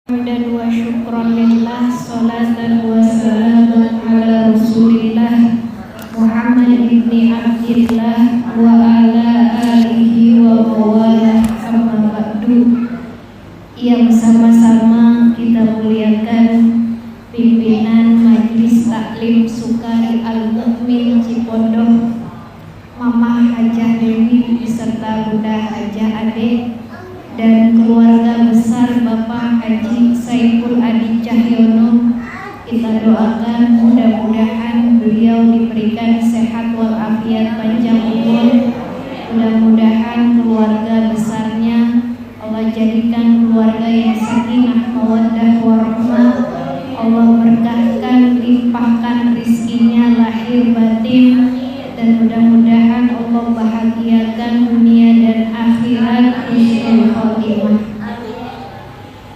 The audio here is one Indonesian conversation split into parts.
Hamdan wa syukran lillah, salatan wa salaman ala rasulillah Muhammad ibni Abdillah wa ala alihi wa mawalah, amma ba'du. Yang sama-sama kita muliakan pimpinan Majelis Taklim Sukari Al-Mukmin Cipondoh, Mamah Hajah Dewi beserta Bunda Hajah Ade, dan keluarga besar Bapak Haji Saiful Adi Cahyono. Kita doakan mudah-mudahan beliau diberikan sehat walafiat, panjang umur. Mudah-mudahan keluarga besarnya Allah jadikan keluarga yang sakinah, mawaddah, warahmah. Allah berkahkan, limpahkan rizkinya lahir batin, dan mudah-mudahan Allah bahagiakan dunia dan akhirat husnul khotimah.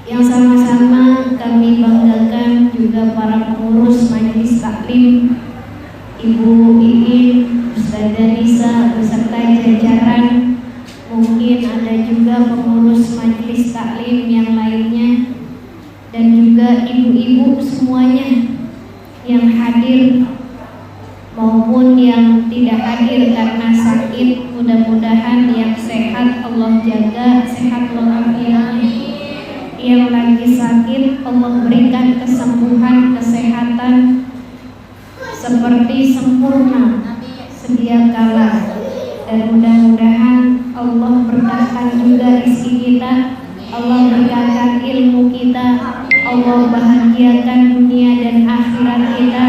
Yang sama-sama kami banggakan juga para pengurus Majelis Taklim, Ibu Iin, Ustazah Nisa beserta jajaran. Mungkin ada juga pengurus Majelis Taklim yang lainnya, dan juga ibu-ibu semuanya yang hadir maupun yang tidak hadir karena sakit. Mudah-mudahan yang sehat Allah jaga sehat walafiatnya, yang lagi sakit Allah berikan kesembuhan, kesehatan seperti sempurna sedia kala, dan mudah-mudahan Allah berkahkan juga rezeki kita, Allah berkahkan ilmu kita, Allah bahagiakan dunia dan akhirat kita,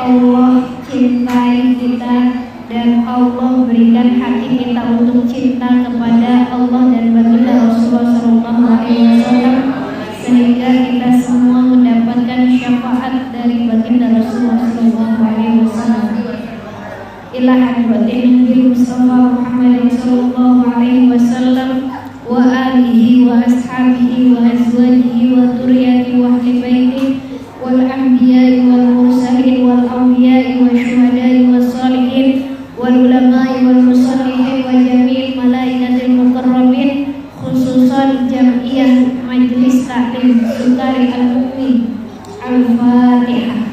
Allah cintai kita, dan Allah berikan hati kita untuk cinta kepada Allah dan baginda Rasulullah SAW, sehingga kita semua mendapatkan syafaat dari baginda Rasulullah SAW. Ila hadratin Nabi Mustafa Muhammad sallallahu alaihi wasallam wa alihi wa ashabihi wa azwajihi wa dzurriyyatihi wa ahli baitihi wal anbiya'i wal mursalin wal awliya'i wa syuhada'i was salihin wal ulama'i wal musallihin wa jami'il malaikatil mukarramin, khususan Jam'iyah Majelis Taklim Sukari Al-Mukmin. Al-Fatihah.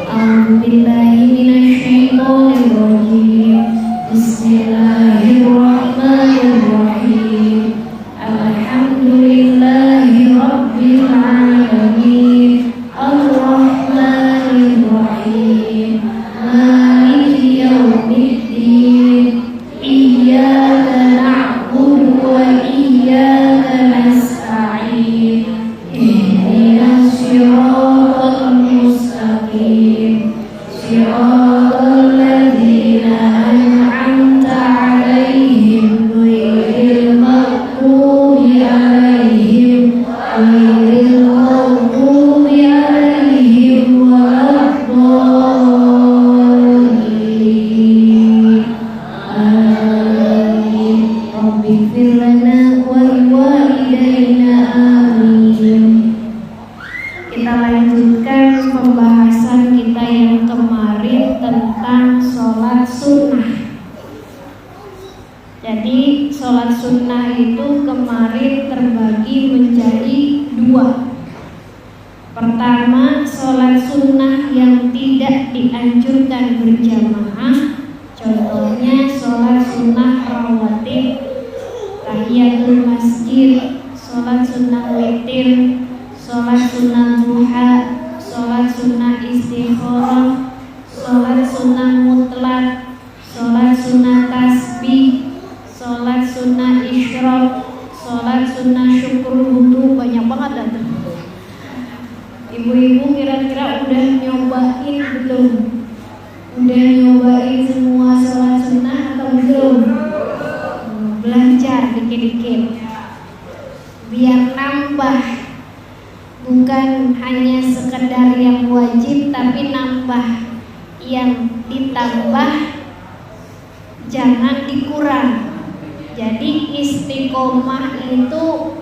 A'udzu billahi minasy syaithanir rajim. Bismillahirrahmanirrahim. Alhamdulillahi rabbil alamin. Ar-Rahmanir Rahim. Maliki yaumiddin. Iyyaka na'budu wa iyyaka nasta'in. Ihdinas siratal mustaqim. Siratal ladzina an'amta 'alaihim ghairil maghdubi 'alaihim ghairil maghdubi 'alaihim waladdallin. Amin. Rabbighfir lana wa liwalidayna. Amin. Kita lanjutkan pembahasan kita yang kemarin tentang sholat sunnah. Jadi sholat sunnah itu kemarin terbagi menjadi dua. Pertama, sholat sunnah yang tidak dianjurkan berjamaah. Contohnya sholat sunnah rawatib, tahiyatul masjid, sholat sunnah witir, sholat sunnah duha, sholat sunnah istikharah, sholat sunnah mutlak, sholat sunnah tasbih, sholat sunnah isyraq, sholat sunnah syukur wudu. Banyak banget ada. Ibu-ibu kira-kira udah nyobain belum? Udah nyobain semua sholat sunnah atau belum? Belajar dikit-dikit biar nambah, bukan hanya sekedar yang wajib, tapi nambah. Yang ditambah jangan dikurang. Jadi istiqomah itu,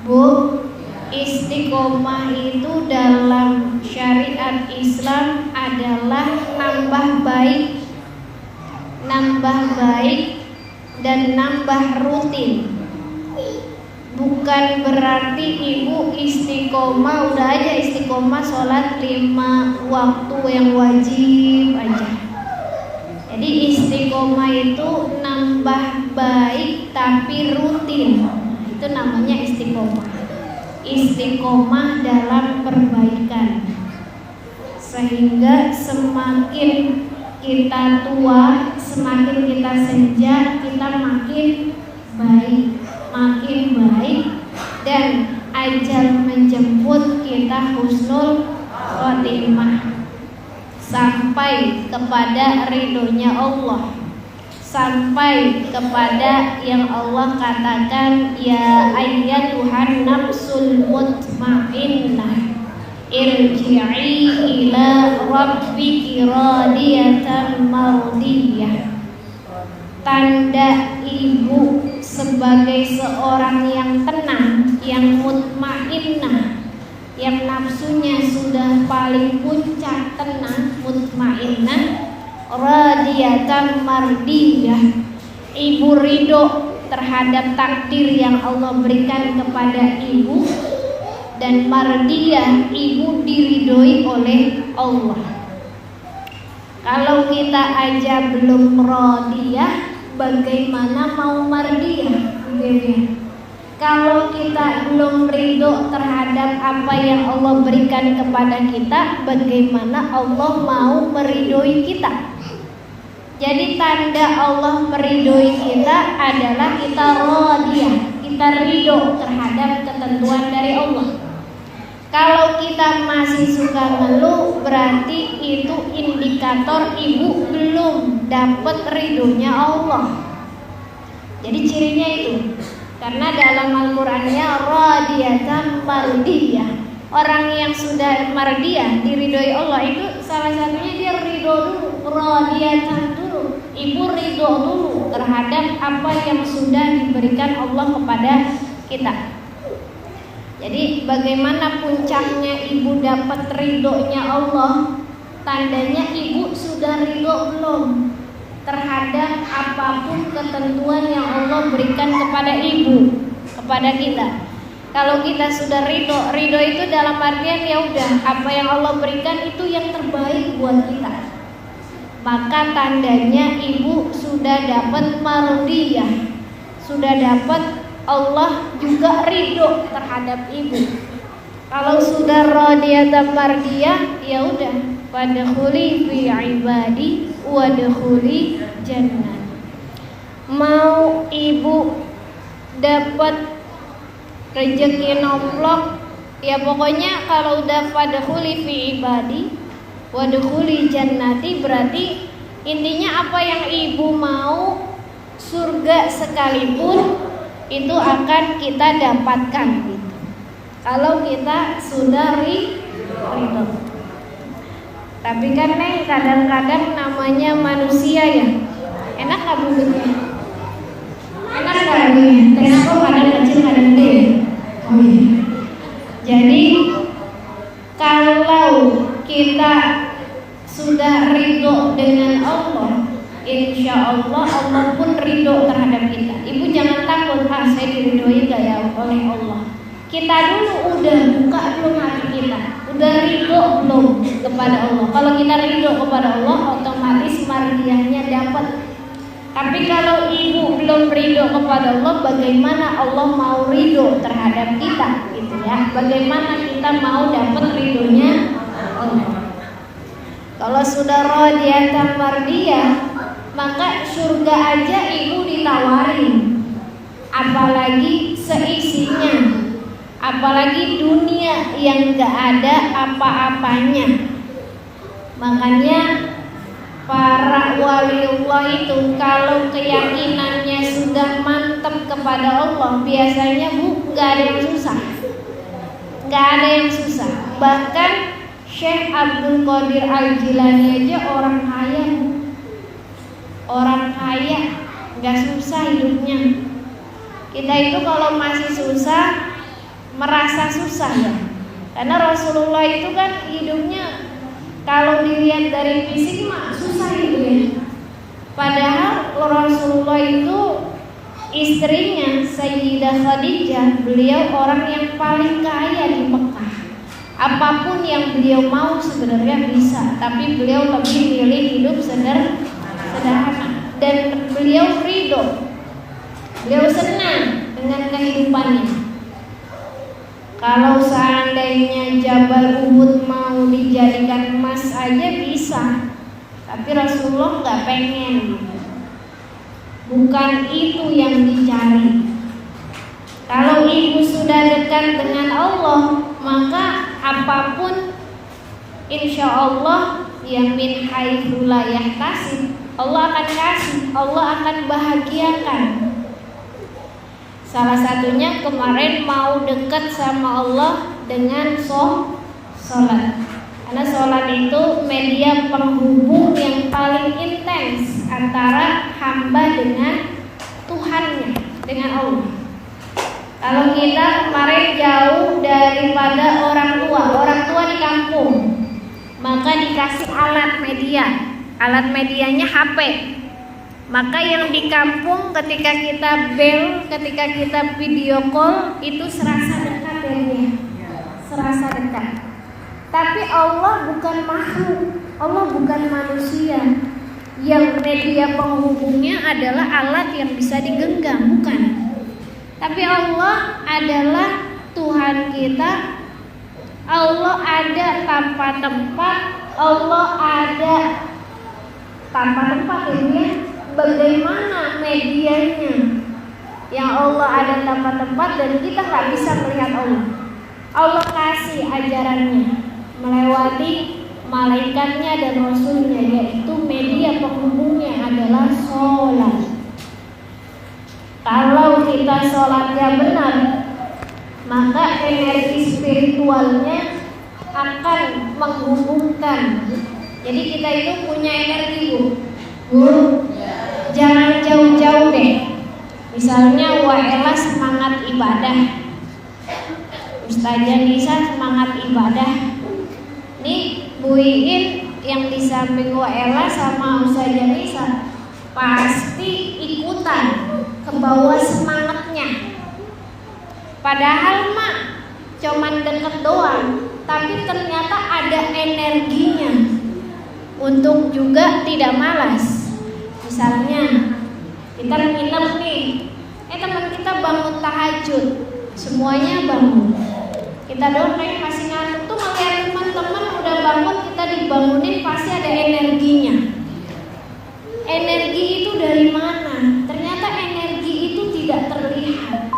Bu, istiqomah itu dalam syariat Islam adalah nambah baik dan nambah rutin. bukan berarti ibu istiqomah udah aja istiqomah sholat 5 waktu yang wajib aja. Jadi istiqomah itu nambah baik tapi rutin, itu namanya istiqomah. Istiqomah dalam perbaikan, sehingga semakin kita tua, semakin kita senja, kita makin baik dan ajal menjemput kita husnul khotimah sampai kepada ridhonya Allah, sampai kepada yang Allah katakan ya ayyatuhan nafsul mutmainnah irji'i ila rabbiki radiyatan mardiyah. Tanda ibu sebagai seorang yang tenang, yang mutmainnah, yang nafsunya sudah paling puncak tenang, mutmainnah, radiyatan mardiyah, ibu ridho terhadap takdir yang Allah berikan kepada ibu, dan mardiyah, ibu diridhoi oleh Allah. Kalau kita aja belum radiyah, bagaimana mau mardiyah? Kalau kita belum ridho terhadap apa yang Allah berikan kepada kita, bagaimana Allah mau meridhoi kita? Jadi tanda Allah meridhoi kita adalah kita radiyah, kita ridho terhadap ketentuan dari Allah. Kalau kita masih suka ngeluh, berarti itu indikator ibu belum dapat ridhonya Allah. Jadi cirinya itu, karena dalam Al-Qur'annya radiyatan mardiyah. Orang yang sudah mardiyah, diridhoi Allah, itu salah satunya dia ridho dulu, radiyatan dulu. Ibu ridho dulu terhadap apa yang sudah diberikan Allah kepada kita. Jadi bagaimana puncaknya ibu dapat ridhonya Allah? Tandanya ibu sudah ridho belum terhadap apapun ketentuan yang Allah berikan kepada ibu, kepada kita. Kalau kita sudah ridho itu dalam artian ya udah apa yang Allah berikan itu yang terbaik buat kita. Maka tandanya ibu sudah dapat mardiyah, sudah dapat Allah juga ridho terhadap ibu. Kalau sudah radiyatan mardiyah, ya udah, fadkhuli fi ibadi wadkhuli jannah. Mau ibu dapat rezeki nomplok, ya pokoknya kalau udah fadkhuli fi ibadi wadkhuli jannati, berarti intinya apa yang ibu mau, surga sekalipun itu akan kita dapatkan gitu. Kalau kita sudah ridho. Tapi kan nih kadang-kadang namanya manusia ya. Enak nggak bubutnya? Enak nggak bubutnya? Kenapa kadang kecil kadang gede? Oh iya. Jadi kalau kita sudah ridho dengan Allah, insya Allah Allah pun ridho terhadap kita. Ibu jangan takut, saya diridhoi gak ya oleh Allah. Kita dulu udah buka belum hati kita, udah ridho belum kepada Allah. Kalau kita ridho kepada Allah, otomatis mardiyahnya dapat. Tapi kalau ibu belum ridho kepada Allah, bagaimana Allah mau ridho terhadap kita, gitu ya? Bagaimana kita mau dapat ridhonya Allah? Kalau sudah radiyatan mardiyah, maka surga aja ibu ditawarin, apalagi seisinya, apalagi dunia yang gak ada apa-apanya. Makanya para waliullah itu kalau keyakinannya sudah mantap kepada Allah, biasanya gak ada yang susah, gak ada yang susah. Bahkan Syekh Abdul Qadir Al-Jilani aja orang kaya, gak susah hidupnya. Kita itu kalau masih susah, merasa susah ya. Karena Rasulullah itu kan hidupnya kalau dilihat dari fisik mah susah hidupnya. Padahal Rasulullah itu istrinya Sayyidah Khadijah, beliau orang yang paling kaya di Mekah. Apapun yang beliau mau sebenarnya bisa, tapi beliau lebih milih hidup sederhana. Dan beliau ridho, beliau senang dengan kehidupannya. Kalau seandainya Jabal Uhud mau dijadikan emas aja bisa, tapi Rasulullah nggak pengen. Bukan itu yang dicari. Kalau ibu sudah dekat dengan Allah, maka apapun insya Allah yang min haitsu la yahtasib, Allah akan kasih, Allah akan bahagiakan. Salah satunya kemarin mau dekat sama Allah dengan sholat. Karena sholat itu media penghubung yang paling intens antara hamba dengan Tuhannya, dengan Allah. Kalau kita kemarin jauh daripada orang tua di kampung, maka dikasih alat media. Alat medianya HP. Maka yang di kampung ketika kita ketika kita video call itu serasa dekat ya, serasa dekat. Tapi Allah bukan makhluk, Allah bukan manusia. Yang media penghubungnya adalah alat yang bisa digenggam, bukan. Tapi Allah adalah Tuhan kita. Allah ada tanpa tempat, Allah ada tanpa tempat ya. Bagaimana medianya? Yang Allah ada tanpa tempat dan kita nggak bisa melihat Allah. Allah kasih ajarannya melewati malaikatnya dan rasulnya, yaitu media penghubungnya adalah sholat. Kalau kita sholatnya benar, maka energi spiritualnya akan menghubungkan. Jadi kita itu punya energi, Bu. Jangan jauh-jauh deh. Misalnya Waela semangat ibadah, Ustazah Nisa semangat ibadah. Nih Bu Iin yang di samping Waela sama Ustazah Nisa pasti ikutan ke bawah semangatnya. Padahal mah cuman deket doang, tapi ternyata ada energinya untuk juga tidak malas. Misalnya kita nginep nih, teman kita bangun tahajud, semuanya bangun. Kita doang kayak masih ngantuk tuh, melihat teman-teman udah bangun, kita dibangunin, pasti ada energinya. Energi itu dari mana? Ternyata energi itu tidak terlihat.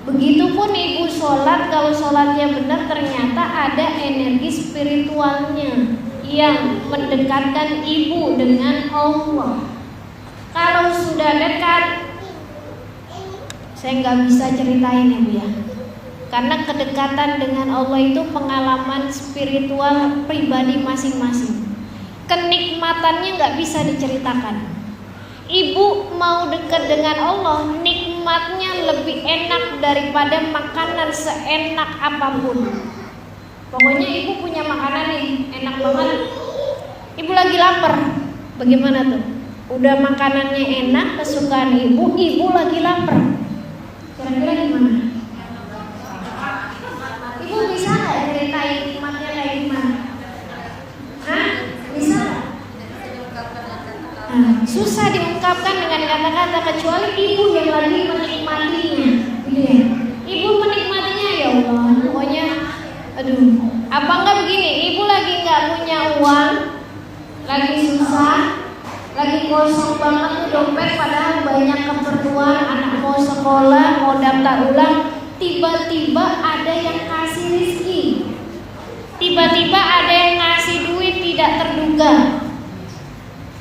Begitupun ibu sholat, kalau sholatnya benar ternyata ada energi spiritualnya yang mendekatkan ibu dengan Allah. Kalau sudah dekat, saya nggak bisa ceritain ya Bu ya, karena kedekatan dengan Allah itu pengalaman spiritual pribadi masing-masing. Kenikmatannya nggak bisa diceritakan. Ibu mau dekat dengan Allah, nikmatnya lebih enak daripada makanan seenak apapun. Pokoknya ibu punya makanan nih, enak banget. Ibu lagi lapar, bagaimana tuh? Udah makanannya enak, kesukaan ibu, ibu lagi lapar. Kira-kira gimana? Ibu bisa nggak ceritain nikmatnya kayak gimana? Hah? Bisa nggak? Susah diungkapkan dengan kata-kata kecuali ibu yang lagi menikmatinya. Gitu ya. Ibu menikmatinya, ya Allah, pokoknya aduh. Apa enggak begini, ibu lagi nggak punya uang, lagi susah, lagi kosong banget tuh dompet, padahal banyak keperluan, anak mau sekolah, mau daftar ulang, tiba-tiba ada yang kasih rezeki, tiba-tiba ada yang ngasih duit tidak terduga.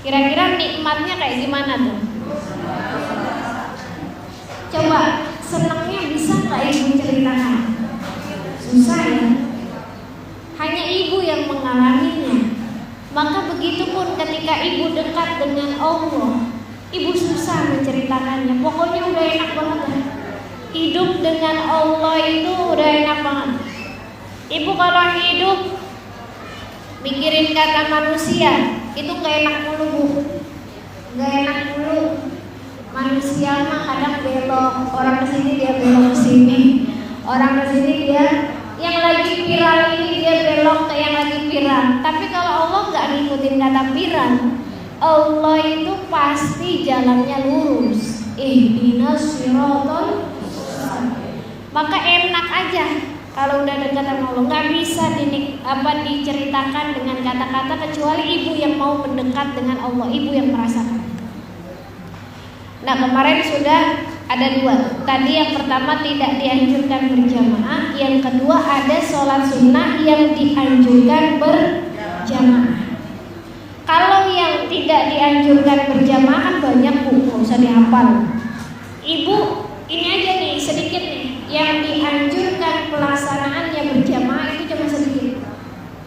Kira-kira nikmatnya kayak gimana tuh? Coba senangnya bisa nggak ibu ceritakan? Susah ya. Hanya ibu yang mengalaminya. Maka begitupun ketika ibu dekat dengan Allah, ibu susah menceritakannya. Pokoknya udah enak banget ya. Hidup dengan Allah itu udah enak banget. Ibu kalau hidup mikirin kata manusia, itu gak enak mulu Bu. Gak enak mulu. Manusia mah kadang belok, orang kesini dia belok kesini, orang kesini dia yang lagi viral ini dia belok ke yang lagi viral. Tapi kalau Allah nggak ngikutin kata viral, Allah itu pasti jalannya lurus. Ihdinas siratal mustaqim. Maka enak aja kalau udah dekat sama Allah. Nggak bisa diceritakan dengan kata-kata kecuali ibu yang mau mendekat dengan Allah, ibu yang merasakan. Nah, kemarin sudah ada 2. Tadi yang pertama tidak dianjurkan berjamaah, yang kedua ada sholat sunnah yang dianjurkan berjamaah. Kalau yang tidak dianjurkan berjamaah kan banyak Bu, nggak usah dihafal. Ibu, ini aja nih sedikit nih, yang dianjurkan pelaksanaannya berjamaah itu cuma sedikit.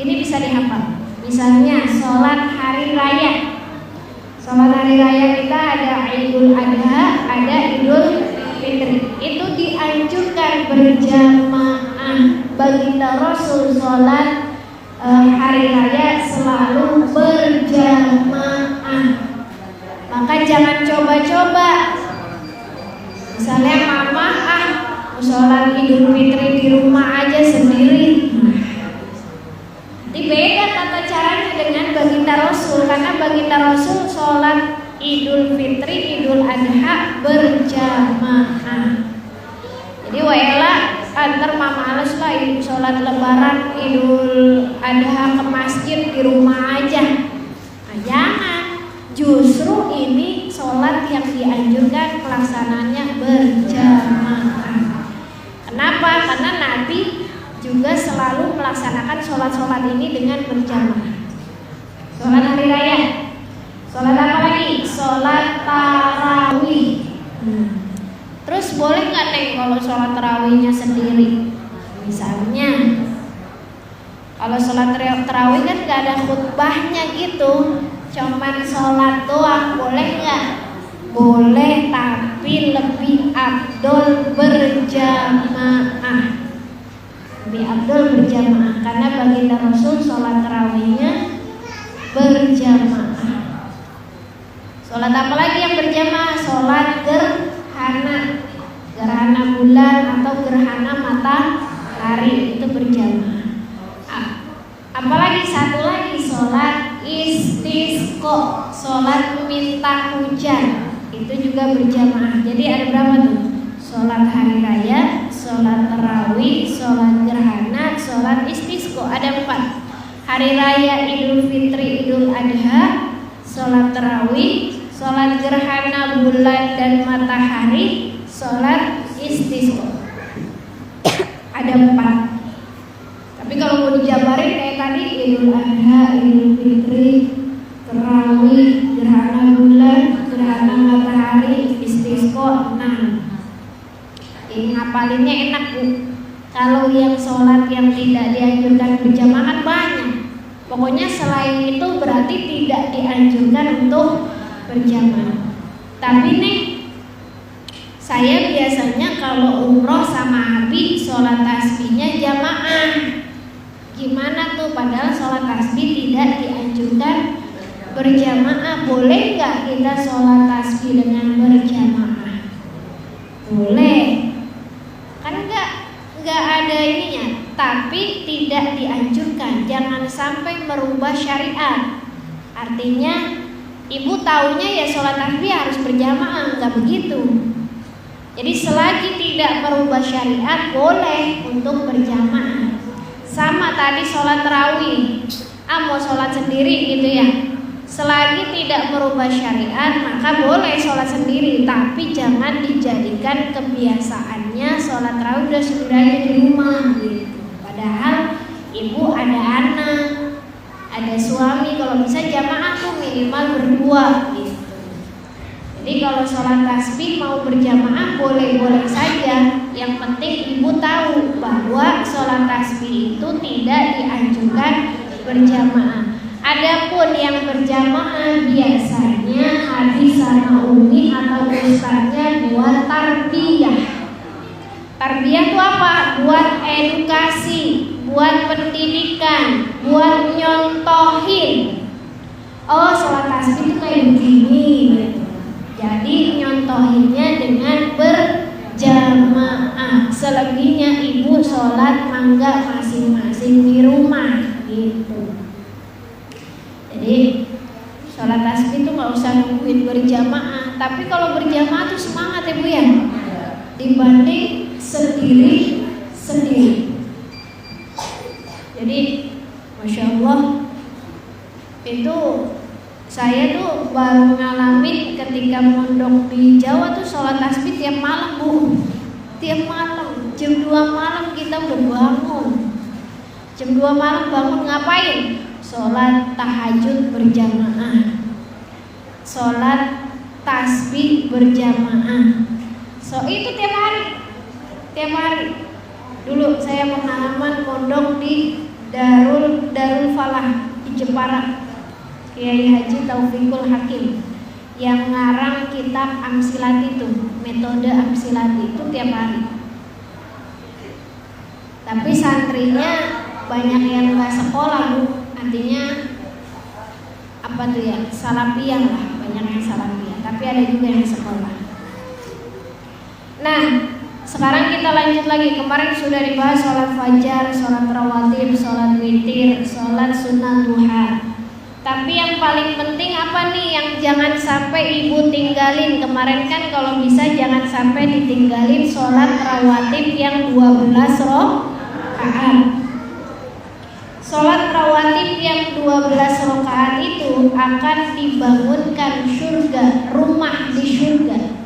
Ini bisa dihafal. Misalnya sholat hari raya. Sholat hari raya kita ada Idul Adha, ada Idul Fitri. Itu dianjurkan berjamaah. Baginda Rasul sholat hari raya selalu berjamaah. Maka jangan coba-coba. Misalnya mama sholat Idul Fitri di rumah aja sendiri. Nanti beda tata caranya dengan baginda Rasul, karena baginda Rasul sholat Idul Fitri, Idul Adha berjamaah. Jadi waela antar mama alus lah sholat Lebaran, Idul Adha ke masjid di rumah aja. Nah, jangan. Justru ini sholat yang dianjurkan pelaksanaannya berjamaah. Kenapa? Karena Nabi juga selalu melaksanakan sholat-sholat ini dengan berjamaah. Sholat hari raya. Sholat apa lagi? Sholat tarawih. Terus boleh nggak Neng kalau sholat tarawihnya sendiri? Misalnya, kalau sholat tarawih kan nggak ada khutbahnya gitu, cuman sholat doang, boleh nggak? Boleh, tapi lebih afdol berjamaah. Lebih afdol berjamaah karena baginda Rasul sholat tarawihnya berjamaah. Sholat apa lagi yang berjamaah? Sholat gerhana, gerhana bulan atau gerhana matahari itu berjamaah. Apalagi satu lagi sholat istisqa, sholat minta hujan, itu juga berjamaah. Jadi ada berapa tuh? Sholat hari raya, sholat tarawih, sholat gerhana, sholat istisqa, ada 4. Hari raya Idul Fitri, Idul Adha, sholat tarawih, sholat gerhana bulan dan matahari, sholat istisqa. Ada 4. Tapi kalau mau dijabarin kayak tadi Idul Adha, Idul Fitri, tarawih, gerhana bulan, gerhana matahari, istisqa, 6. Ini ngapalinnya enak Bu. Kalau yang sholat yang tidak dianjurkan berjamaah banyak. Pokoknya selain itu berarti tidak dianjurkan untuk berjamaah. Tapi nih, saya biasanya kalau umroh sama Abi sholat tasbihnya jamaah. Gimana tuh? Padahal sholat tasbih tidak dianjurkan berjamaah. Boleh nggak kita sholat tasbih dengan berjamaah? Boleh. Kan nggak ada ininya, tapi tidak dianjurkan. Jangan sampai merubah syariat. Artinya ibu taunya ya sholat tasbih harus berjamaah, nggak begitu. Jadi selagi tidak merubah syariat boleh untuk berjamaah. Sama tadi sholat tarawih, mau sholat sendiri gitu ya. Selagi tidak merubah syariat maka boleh sholat sendiri, tapi jangan dijadikan kebiasaannya sholat tarawih udah sendiri aja di rumah gitu. Padahal ibu ada anak, ada suami, kalau bisa jamaah tuh minimal berdua gitu. Jadi kalau sholat tasbih mau berjamaah boleh-boleh saja. Yang penting ibu tahu bahwa sholat tasbih itu tidak dianjurkan berjamaah. Adapun yang berjamaah biasanya hadis sama umi atau ustaznya buat tarbiyah. Tarbiyah itu apa? Buat edukasi, buat pendidikan, buat nyontohin. Oh, sholat tasbih itu kayak begini. Jadi nyontohin mencontohinya dengan berjamaah. Selebihnya ibu sholat mangga masing-masing di rumah gitu. Jadi sholat tasbih itu nggak usah nungguin berjamaah. Tapi kalau berjamaah tuh semangat ya Bu ya, dibanding sendiri. Jadi Masya Allah, itu saya tuh baru ngalamin ketika mondok di Jawa tuh sholat tasbih tiap malam Bu. Tiap malam jam 2 malam kita udah bangun. Jam 2 malam bangun ngapain? Sholat tahajud berjamaah, sholat tasbih berjamaah. So itu tiap hari. Dulu saya pengalaman mondok di Darul Falah di Jepara, Kiai Haji Taufikul Hakim yang ngarang kitab Amsilat itu, metode Amsilat itu tiap hari. Tapi santrinya banyak yang nggak sekolah Bu, artinya apa tuh ya, salapian lah, banyak yang salapian. Tapi ada juga yang sekolah. Nah, sekarang kita lanjut lagi. Kemarin sudah dibahas sholat fajar, sholat rawatib, sholat witir, sholat sunnah duha. Tapi yang paling penting apa nih yang jangan sampai ibu tinggalin? Kemarin kan kalau bisa jangan sampai ditinggalin sholat rawatib yang 12 rakaat. Sholat rawatib yang 12 rakaat itu akan dibangunkan surga, rumah di surga.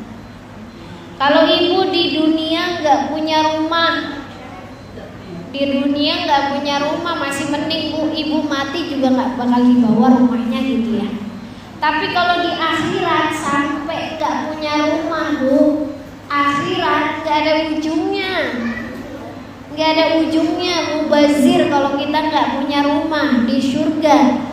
Kalau ibu di dunia nggak punya rumah, masih mending Bu, ibu mati juga nggak bakal dibawa rumahnya gitu ya. Tapi kalau di akhirat sampai nggak punya rumah Bu, akhirat nggak ada ujungnya, mubazir kalau kita nggak punya rumah di surga.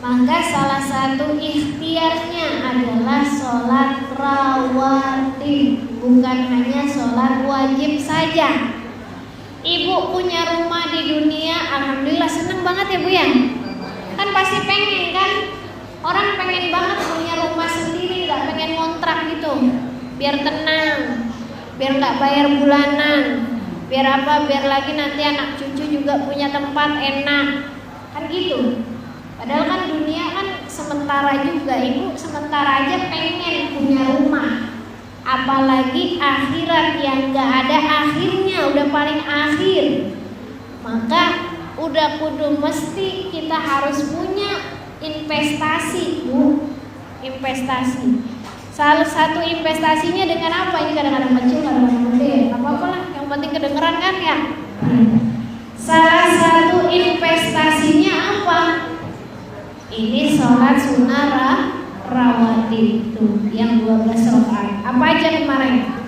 Maka salah satu ikhtiarnya adalah sholat rawatib, bukan hanya sholat wajib saja. Ibu punya rumah di dunia, alhamdulillah seneng banget ya Bu ya. Kan pasti pengen kan, orang pengen banget punya rumah sendiri, gak pengen ngontrak gitu, biar tenang, biar gak bayar bulanan, biar apa, biar lagi nanti anak cucu juga punya tempat enak, kan gitu. Padahal kan dunia kan sementara juga, ibu sementara aja pengen punya rumah. Apalagi akhirat yang gak ada akhirnya, udah paling akhir. Maka udah kudu mesti kita harus punya investasi Bu. Investasi. Salah satu investasinya dengan apa? Ini kadang-kadang kecil, kadang-kadang gede, apa-apa lah, yang penting kedengeran kan ya. Salah satu investasinya apa? Ini sholat sunnah rawatib tuh yang 12 rakaat. Apa aja kemarin?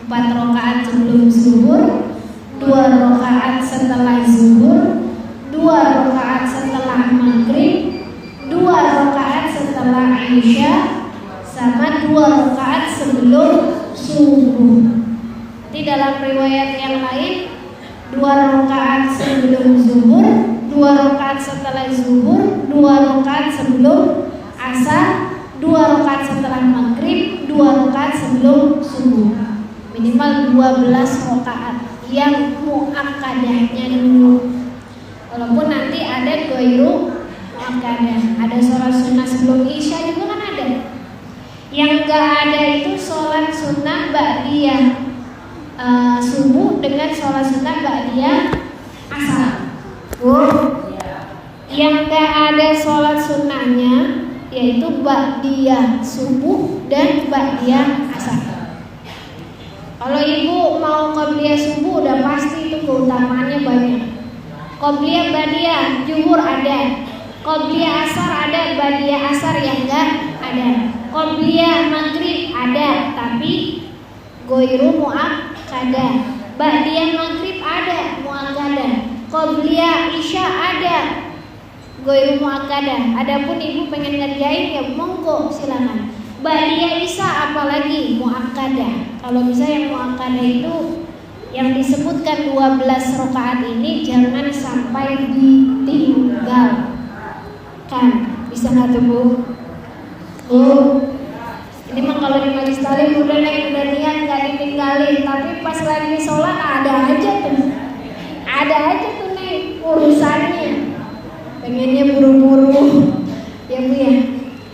4 rakaat sebelum zuhur, 2 rakaat setelah zuhur, 2 rakaat setelah maghrib, 2 rakaat setelah isya, sama 2 rakaat sebelum subuh. Di dalam riwayat yang lain 2 rakaat sebelum zuhur, 2 rakaat setelah zuhur, 2 rakaat sebelum asar, 2 rakaat setelah maghrib, 2 rakaat sebelum subuh. Minimal 12 rakaat yang muakkadahnya dulu. Walaupun nanti ada ghairu muakkadah, ada sholat sunnah sebelum isya juga kan ada. Yang gak ada itu sholat sunnah ba'diyah subuh dengan sholat sunnah ba'diyah asar. Yang gak ada sholat sunnahnya yaitu ba'diyah subuh dan ba'diyah asar. Kalau ibu mau qobliyah subuh udah pasti itu keutamaannya banyak. Qobliyah ba'diyah zuhur ada, qobliyah asar ada, ba'diyah asar yang enggak ada. Qobliyah maghrib ada tapi ghairu muakkadah. Ba'diyah maghrib ada muakkadah. Qobliyah isya ada ghairu muakkadah. Adapun ibu pengen ngerjain ya monggo silakan. Ba'diyah isya apalagi muakkadah. Kalau bisa yang muakkadah itu yang disebutkan 12 rakaat ini jangan sampai ditinggalkan. Bisa nggak tuh Bu? Ini mah kalau di udah niat nggak ditinggalin, tapi pas lagi sholat ada aja tuh nih urusannya, pengennya buru-buru, ya Bu ya.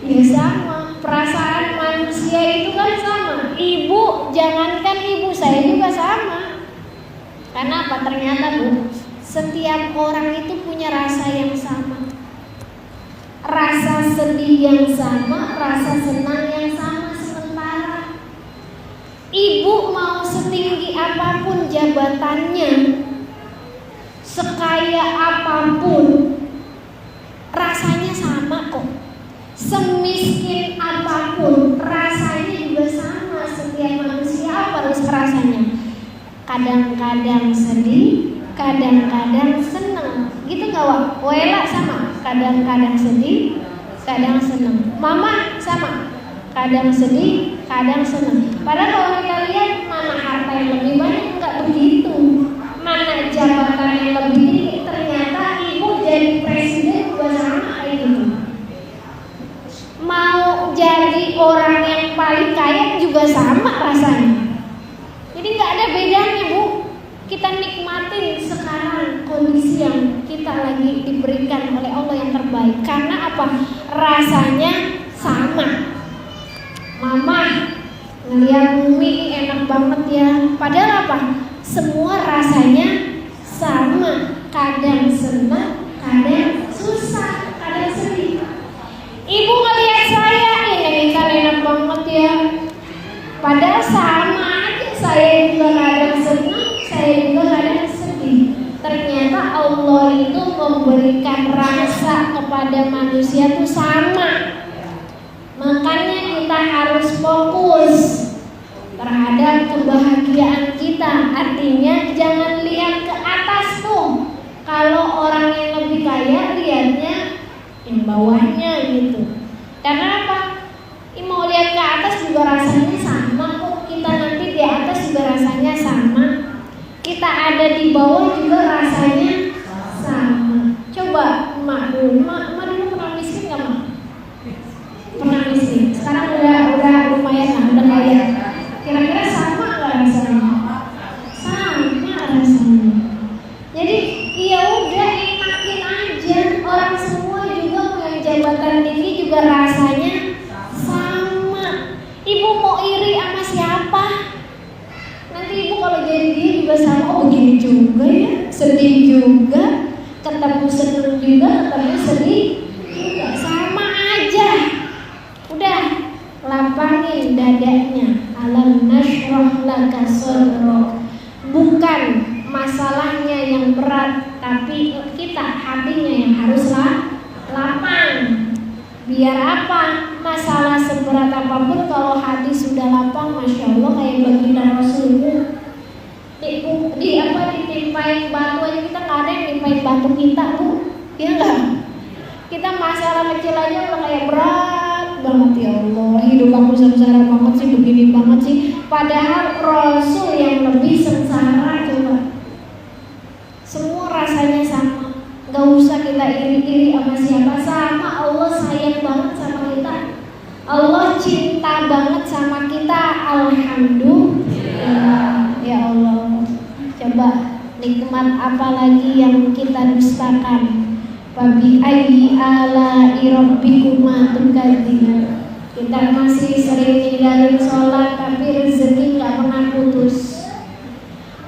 Ya sama, perasaan manusia itu kan sama. Ibu, jangankan ibu, saya juga sama. Karena apa? Ternyata Bu, setiap orang itu punya rasa yang sama, rasa sedih yang sama, rasa senang yang sama. Sementara ibu mau setinggi apapun jabatannya, sekaya apapun, rasanya sama kok. Semiskin apapun, rasanya juga sama. Setiap manusia apa harus rasanya? Kadang-kadang sedih, kadang-kadang senang. Gitu gak Wak? Wela sama, kadang-kadang sedih, kadang senang. Mama sama, kadang sedih, kadang senang. Padahal kalau kita lihat, mana harta yang lebih banyak, enggak begitu. Mana jabatan yang lebih tinggi, ternyata ibu jadi presiden juga sama kayak gitu. Mau jadi orang yang paling kaya juga sama rasanya. Jadi nggak ada bedanya Bu. Kita nikmatin sekarang kondisi yang kita lagi diberikan oleh Allah yang terbaik. Karena apa? Rasanya sama. Mama ngeliat Umi enak banget ya. Padahal apa? Semua rasanya sama. Kadang senang, kadang susah, kadang sedih. Ibu ngeliat saya, ini kan enak banget ya. Padahal sama aja, saya juga kadang senang, saya juga kadang sedih. Ternyata Allah itu memberikan rasa kepada manusia itu sama. Makanya kita harus fokus terhadap kebahagiaan kita. Artinya jangan lihat ke atas tuh. Kalau orang yang lebih kaya lihatnya yang bawahnya gitu. Karena apa? Mau lihat ke atas juga rasanya sama kok. Kita nanti di atas juga rasanya sama. Kita ada di bawah juga rasanya sama. Coba emak dulu pernah miskin nggak Mak? Pernah miskin. Sekarang udah lumayan lah, udah kaya. Kira-kira sama nggak rasanya? Sama rasanya. Jadi ya udah nikmatin aja. Orang semua juga punya jabatan tinggi juga rasanya sama. Ibu mau iri sama siapa? Nanti ibu kalau jadi dia juga sama. Oh begini juga ya, sedih juga, ketemu seneng juga, ketemu sedih juga, sama aja. Udah lapangin dadanya. Alam nashrah laka sadrak. Bukan masalahnya yang berat, tapi kita hatinya yang harus lapang. Biar apa? Masalah seberat apapun kalau hati sudah lapang, Masya Allah, kayak baginda Rasulullah. Ditimpain batu aja, kita nggak ada yang nimpain batu kita Bu, ya nggak? Kita masalah kecil aja udah kayak berat banget. Ya Allah, hidup aku sengsara banget sih, begini banget sih. Padahal Rasul yang lebih sengsara. Coba, semua rasanya sama. Gak usah kita iri-iri sama siapa. Sama Allah sayang banget sama kita. Allah cinta banget sama kita. Alhamdulillah. Ya Allah, coba nikmat apa lagi yang kita dustakan? Fabi ayyi ala'i rabbikuma tukadzibun. Kita masih sering ninggalin sholat, tapi rezeki gak pernah putus.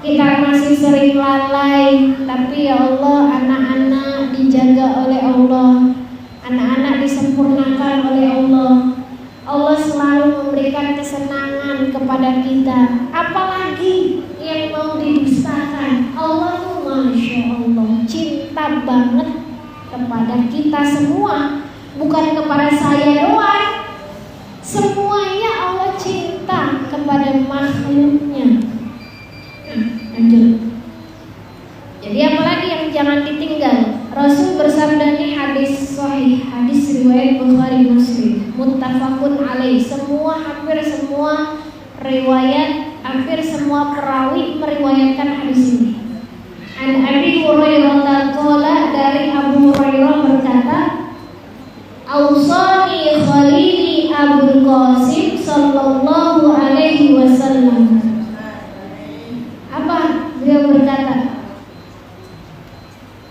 Kita masih sering lalai, tapi ya Allah, anak-anak dijaga oleh Allah, anak-anak disempurnakan oleh Allah. Allah selalu memberikan kesenangan kepada kita. Apalagi yang mau didustakan? Allah tuh Masya Allah cinta banget kepada kita semua, bukan kepada saya doang. Semuanya Allah cinta kepada makhluknya. Lanjut. Jadi apalagi yang jangan ditinggal? Rasul bersabda, nih hadis sahih, hadis riwayat Bukhari Muslim, muttafaqun alaih. Hampir semua riwayat, hampir semua perawi meriwayatkan hadis ini. An Abi Hurairah qala, dari Abu Hurairah berkata, Ausani khalili Abul Qasim sallallahu alaihi wasallam. Apa beliau berkata?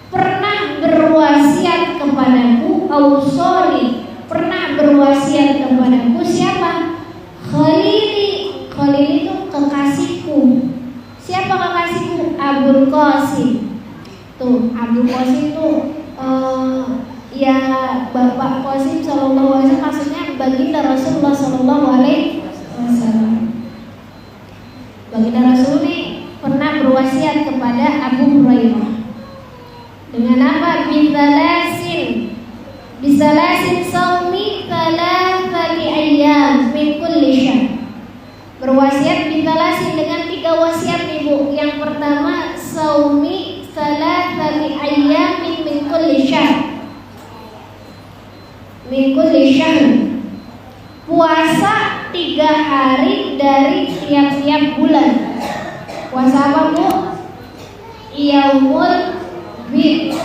Pernah berwasiat kepadaku, ausoli, pernah berwasiat kepadaku siapa? Khalili. Khalili itu kekasihku. Siapa kekasihku? Abul Qasim. Tuh, Abul Qasim tuh ya Bapak Qasim sallallahu alaihi wasallam, maksudnya baginda Rasulullah sallallahu alaihi wasallam. Baginda Rasul ini pernah berwasiat kepada Abu Hurairah dengan apa? Bisalasin saumi thalathati ayyam min kulli syahr. Berwasiat bisalasin dengan 3 wasiat Ibu. Yang pertama saumi thalathati ayyam min kulli syahr. Min kulli syahr. Puasa 3 hari dari tiap-tiap bulan. Puasa apa Bu? Yaumul bid.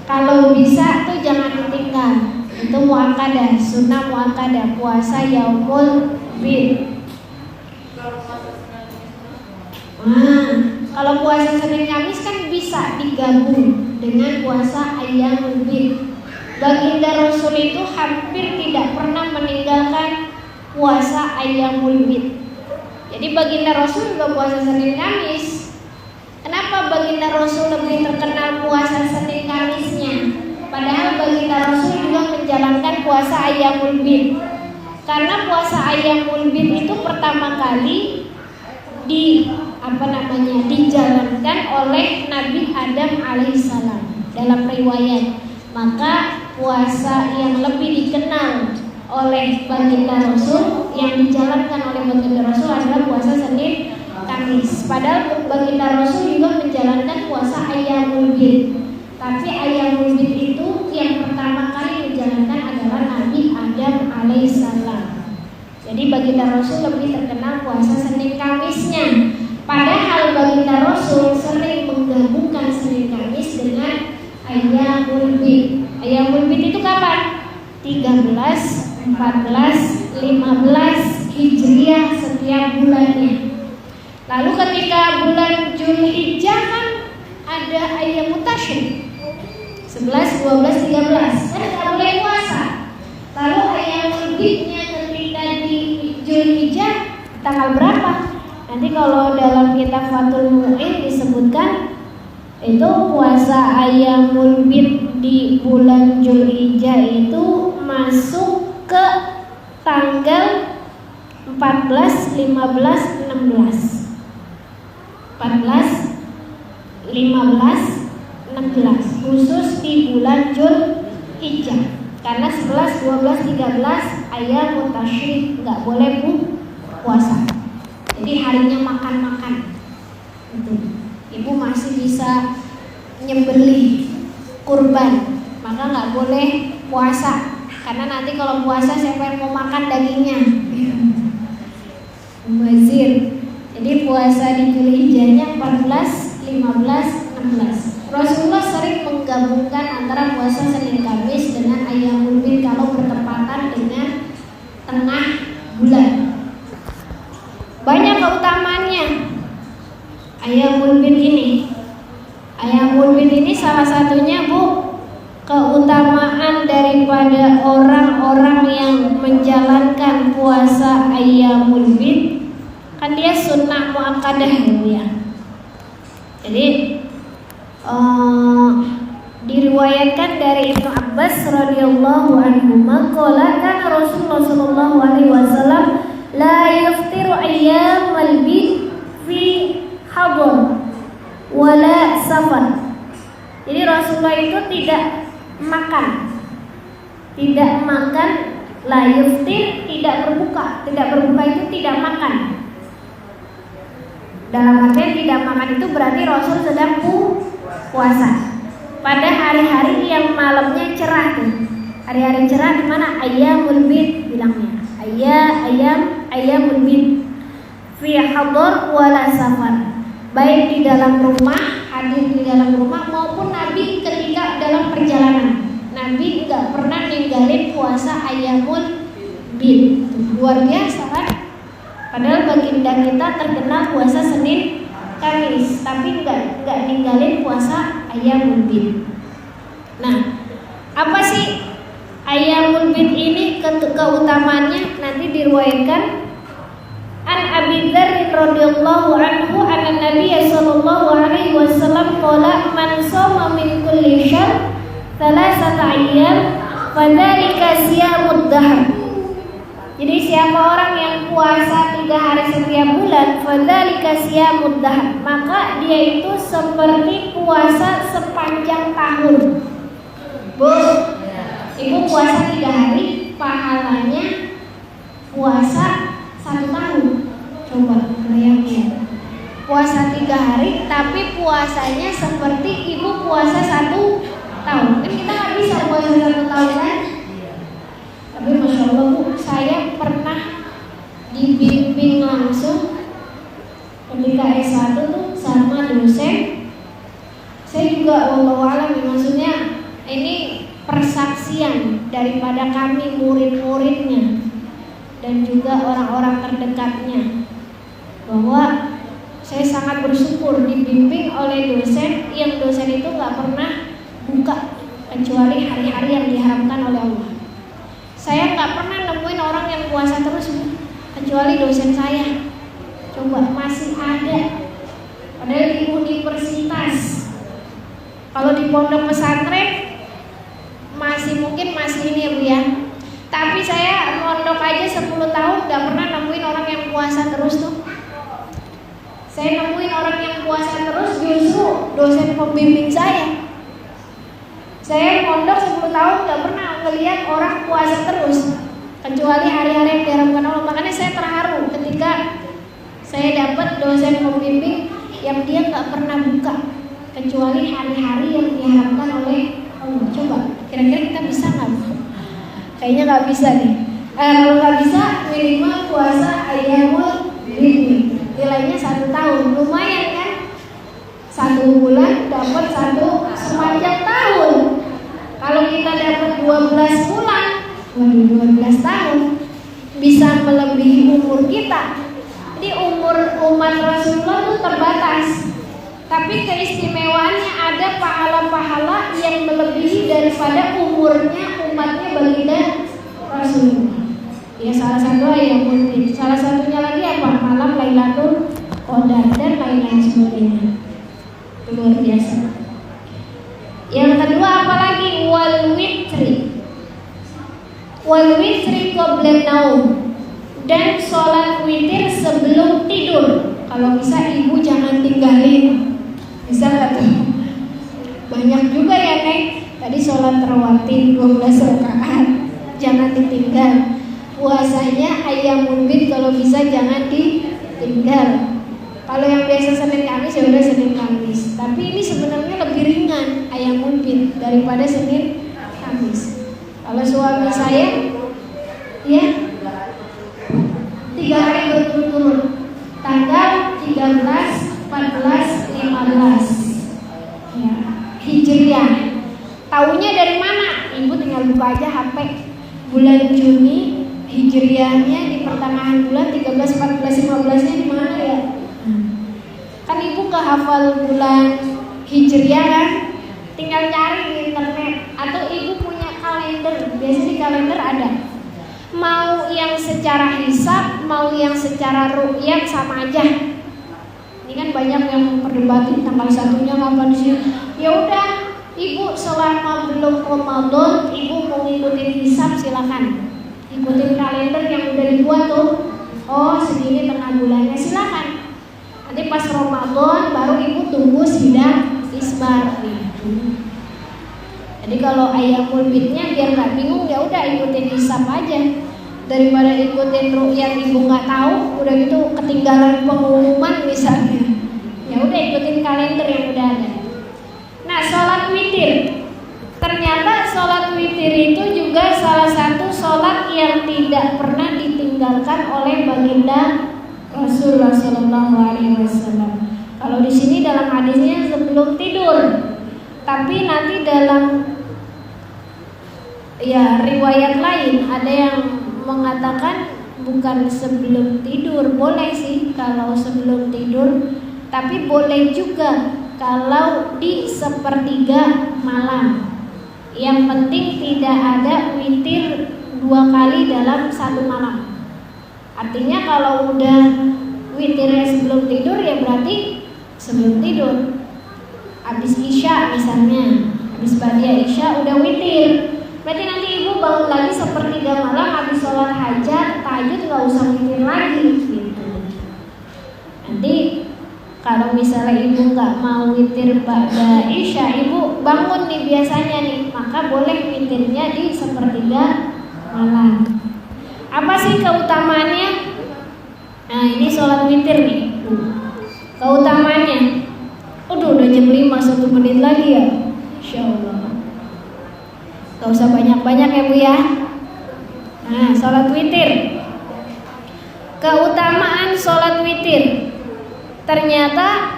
Kalau bisa tuh jangan ditinggal. Itu muakkadah, sunnah muakkadah, puasa yaumul bid. Kalau puasa Senin Kamis kan bisa digabung dengan puasa ayyamul bid. Baginda Rasul itu hampir tidak pernah meninggalkan puasa ayyamul bid. Jadi baginda Rasul juga puasa Senin Kamis. Kenapa baginda Rasul lebih terkenal puasa Senin Kamisnya? Padahal baginda Rasul juga menjalankan puasa ayyamul bid. Karena puasa ayyamul bid itu pertama kali dijalankan oleh Nabi Adam alaihissalam dalam riwayat. Maka puasa yang lebih dikenal oleh baginda Rasul, yang dijalankan oleh baginda Rasul adalah puasa Senin Kamis. Padahal baginda Rasul juga menjalankan puasa ayyamul bid. Tapi ayyamul bid itu yang pertama kali dijalankan adalah Nabi Adam alaihissalam. Jadi baginda Rasul lebih terkenal puasa Senin Kamisnya. Padahal baginda Rasul sering menggabungkan Senin Kamis dengan ayyamul bid. Ayyamul bid itu kapan? 13, 14, 15 Hijriah setiap bulannya. Lalu ketika bulan Zulhijjah kan ada ayyamut tasyrik 11, 12, 13 kan nggak boleh puasa. Lalu ayyamul bidnya ketika di Zulhijjah tanggal berapa? Nanti kalau dalam kitab Fathul Mu'in disebutkan itu puasa ayyamul bid di bulan Zulhijjah itu masuk ke tanggal 14, 15, 16. 14, 15, 16 khusus di bulan Zulhijjah. Karena 11, 12, 13 ayyamut tasyrik nggak boleh puasa. Jadi harinya makan-makan. Gitu. Ibu masih bisa nyembelih kurban, maka nggak boleh puasa. Karena nanti kalau puasa siapa yang mau makan dagingnya? Mubazir. Jadi puasa di Zulhijjahnya 14, 15, 16. Rasulullah sering menggabungkan antara puasa Senin Kamis dengan ayyamul bid kalau bertepatan dengan tengah bulan. Banyak keutamaannya ayyamul bid ini. Ayyamul bid ini salah satunya Bu, keutamaan daripada orang-orang yang menjalankan puasa ayyamul bid, kan dia sunnah muakkadah ya. Jadi diriwayatkan dari Ibnu Abbas radhiyallahu anhu maqala kana Rasulullah sallallahu alaihi wasallam la yaftiru ayyamal bid fi hadar wala safar. Jadi Rasulullah itu tidak makan la yuftir, tidak berbuka itu tidak makan. Dalam artian tidak makan itu berarti Rasul sedang puasa pada hari-hari yang malamnya cerah tuh. Hari-hari cerah di mana? Ayyamul bid bilangnya. Ayyamul bid fi hadar wala safar. Baik di dalam rumah, hadir di dalam rumah maupun Nabi ketika dalam perjalanan. Nabi enggak pernah ninggalin puasa ayyamul bid. Luar biasa kan? Padahal baginda kita terkenal puasa Senin Kamis, tapi nggak ninggalin puasa Ayyamul Bid. Nah, apa sih Ayyamul Bid ini keutamaannya? Nanti diriwayatkan An Abi Dzar radhiyallahu anhu anna Nabiy sallallahu alaihi wasallam qala man shoma min kulli syahr thalathata ayyam fadzalika siyamud dahr. Jadi siapa orang yang puasa 3 hari setiap bulan, fadzalika siyamud dahr, maka dia itu seperti puasa sepanjang tahun. Bu, ibu puasa 3 hari, pahalanya puasa 1 tahun. Coba bayangin, puasa 3 hari, tapi puasanya seperti ibu puasa 1 tahun. Kan kita nggak bisa puasa 1 tahun kan? Tapi masya Allah Bu, saya pernah dibimbing langsung ketika S1 tuh sama dosen. Saya juga wallahu alam, maksudnya ini persaksian daripada kami murid-muridnya dan juga orang-orang terdekatnya, bahwa saya sangat bersyukur dibimbing oleh dosen yang dosen itu nggak pernah buka kecuali hari-hari yang diharamkan oleh Allah. Saya nggak pernah nemuin orang yang puasa terus kecuali dosen saya. Coba masih ada. Padahal di universitas. Kalau di pondok pesantren masih mungkin masih ini ya Bu ya. Tapi saya pondok aja 10 tahun nggak pernah nemuin orang yang puasa terus tuh. Saya nemuin orang yang puasa terus justru dosen pembimbing saya. Saya pondok 10 tahun gak pernah ngelihat orang puasa terus kecuali hari-hari yang diharamkan Allah. Makanya saya terharu ketika saya dapat dosen pembimbing yang dia gak pernah buka kecuali hari-hari yang diharamkan oleh Allah. Coba kira-kira kita bisa gak? Kayaknya gak bisa nih. Kalau gak bisa minimal puasa Ayyamul Bid, nilainya 1 tahun. Lumayan kan? 1 bulan dapat 1 sepanjang tahun. Kalau kita dapat 12 bulan, 12 tahun, bisa melebihi umur kita. Jadi umur umat Rasulullah itu terbatas. Tapi keistimewaannya ada pahala-pahala yang melebihi daripada umurnya umatnya baginda Rasulullah. Ya salah satu Ayyamul Bid. Salah satunya lagi apa? Malam Lailatul Qadar dan lain-lain sebagainya. Luar biasa. Yang kedua apalagi? Wal witri. Wal witri qabla naum, dan sholat witir sebelum tidur. Kalau bisa ibu jangan tinggalin. Bisa nggak tuh? Banyak juga ya Neng. Tadi sholat rawatib 12 rakaat, jangan ditinggal. Puasanya Ayyamul Bid kalau bisa jangan ditinggal. Kalau yang biasa Senin Kamis ya udah Senin Kamis. Tapi ini sebenarnya lebih ringan Ayyamul Bid daripada Senin Kamis. Kalau suami saya ya 3 hari berturut-turut, tanggal 13, 14, 15 ya, Hijriah. Taunya dari mana? Ibu tinggal buka aja HP. Bulan Juni Hijriahnya di pertengahan bulan, 13, 14, 15-nya di mana ya? Kan ibu gak hafal bulan Hijriah kan? Tinggal cari di internet. Atau ibu punya kalender. Biasanya di kalender ada. Mau yang secara hisab, mau yang secara ru'yat sama aja. Ini kan banyak yang perdebatin tanggal 1-nya kapan sih. Ya udah, ibu selama belum Ramadan, ibu mau ngikutin hisab silakan. Ikutin kalender yang udah dibuat tuh. Oh segini tengah bulannya, silakan. Nanti pas Ramadan baru ibu tunggu sidang isbar. Jadi kalau Ayyamul Bidnya biar nggak bingung ya udah ikutin hisab aja, daripada ikutin ru'yat ibu nggak tahu, udah gitu ketinggalan pengumuman misalnya. Ya udah ikutin kalender yang udah ada. Nah sholat witir, ternyata sholat witir itu juga salah satu sholat yang tidak pernah ditinggalkan oleh baginda Rasulullah Sallallahu Alaihi Wasallam. Kalau di sini dalam hadisnya sebelum tidur, tapi nanti dalam ya riwayat lain ada yang mengatakan bukan sebelum tidur. Boleh sih kalau sebelum tidur, tapi boleh juga kalau di sepertiga malam. Yang penting tidak ada witir 2 kali dalam satu malam. Artinya kalau udah witirnya sebelum tidur ya berarti sebelum tidur. Habis Isya misalnya, habis Ba'da Isya udah witir. Berarti nanti ibu bangun lagi sepertiga malam habis sholat hajat, tahajud nggak usah witir lagi gitu. Nanti kalau misalnya ibu nggak mau witir Ba'da Isya, ibu bangun nih biasanya nih, maka boleh witirnya di sepertiga malam. Apa sih keutamaannya? Nah ini sholat witir nih. Keutamaannya, udah jam 5, 1 menit lagi ya. Insya Allah. Gak usah banyak-banyak ya Bu ya. Nah, sholat witir. Keutamaan sholat witir. Ternyata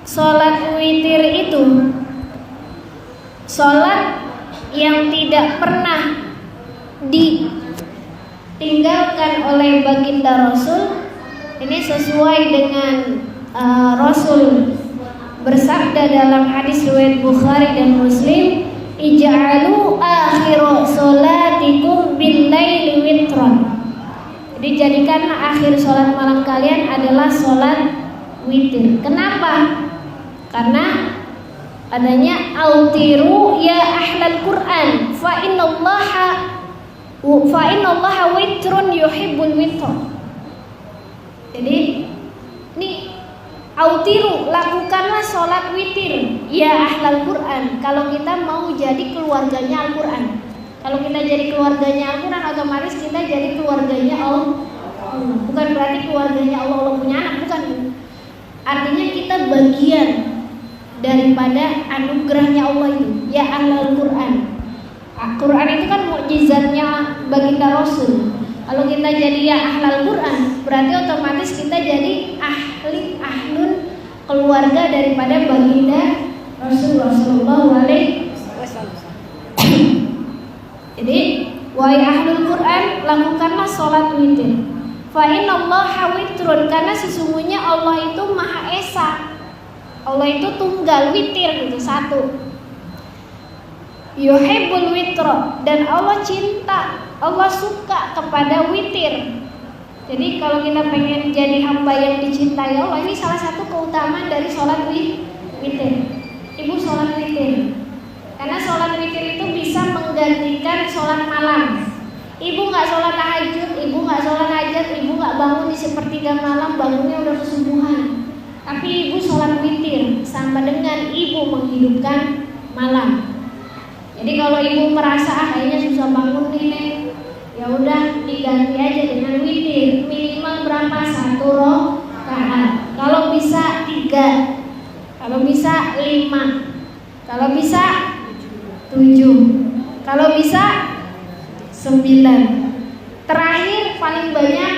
sholat witir itu sholat yang tidak pernah ditinggalkan oleh baginda Rasul. Ini sesuai dengan Rasul bersabda dalam hadis riwayat Bukhari dan Muslim, ij'alu akhiru sholatikum bil-laili witran. Jadi jadikanlah akhir sholat malam kalian adalah sholat witir. Kenapa? Karena adanya autiru ya ahlal Quran fa innallaha witrun yuhibbul witr. Jadi ini autiru, lakukanlah sholat witir ya ahlal Quran. Kalau kita mau jadi keluarganya Al-Quran, kalau kita jadi keluarganya Al-Quran, otomatis kita jadi keluarganya Allah. Bukan berarti keluarganya Allah punya anak, bukan. Artinya kita bagian daripada anugerahnya Allah itu ya ahlal Quran. Al-Quran itu kan mukjizatnya baginda Rasul. Kalau kita jadi ya ahlal Quran, berarti otomatis kita jadi ahlun keluarga daripada baginda Rasulullah Shallallahu Alaihi Wasallam. Jadi, wahai ahlul Quran, lakukanlah sholat witir. Fa innallaha witrun, karena sesungguhnya Allah itu Maha Esa. Allah itu tunggal, witir gitu, satu. Yuhibbul witra, dan Allah cinta, Allah suka kepada witir. Jadi kalau kita pengen jadi hamba yang dicintai Allah, ini salah satu keutamaan dari sholat witir. Ibu sholat witir, karena sholat witir itu bisa menggantikan sholat malam. Ibu nggak sholat tahajud, ibu nggak sholat hajat, ibu nggak bangun di sepertiga malam, bangunnya udah kesubuhan. Tapi ibu sholat witir, sama dengan ibu menghidupkan malam. Jadi kalau ibu merasa kayaknya susah bangun nih Neng, ya udah diganti aja dengan witir. Minimal berapa? 1 rakaat. Kalau bisa 3, kalau bisa 5, kalau bisa 7, kalau bisa 9. Terakhir paling banyak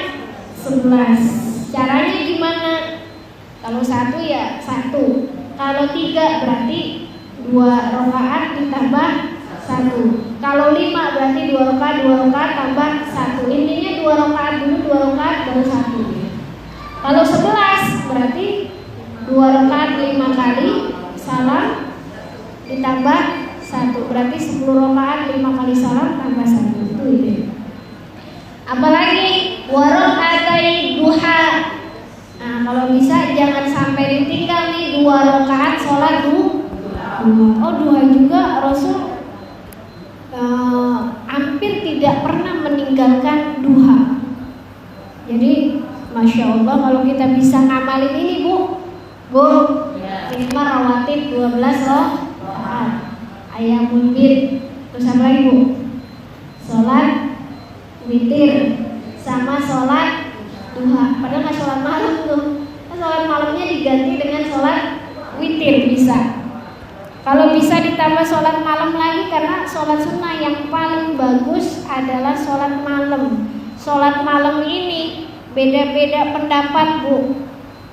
11. Caranya gimana? Kalau 1 ya 1, kalau 3 berarti 2 rakaat ditambah 1. Kalau 5 berarti 2 rakaat tambah 1. Intinya 2 rakaat dulu, 2 rakaat baru 1. Kalau 11 berarti 2 rakaat 5 kali salam ditambah 1. Berarti 10 rakaat 5 kali salam tambah 1. Itu ide. Apalagi warakatai duha. Nah, kalau bisa jangan sampai ditinggal nih 2 rakaat sholat duha. Oh, duha juga Rasul hampir tidak pernah meninggalkan duha. Jadi Masya Allah kalau kita bisa ngamalin ini Bu minimal rawatib 12 rakaat, ayamul bid, terus apa lagi Bu? Sholat witir sama sholat duha. Padahal nggak sholat malam tuh, sholat malamnya diganti dengan sholat witir bisa. Kalau bisa ditambah sholat malam lagi, karena sholat sunnah yang paling bagus adalah sholat malam. Sholat malam ini beda-beda pendapat Bu.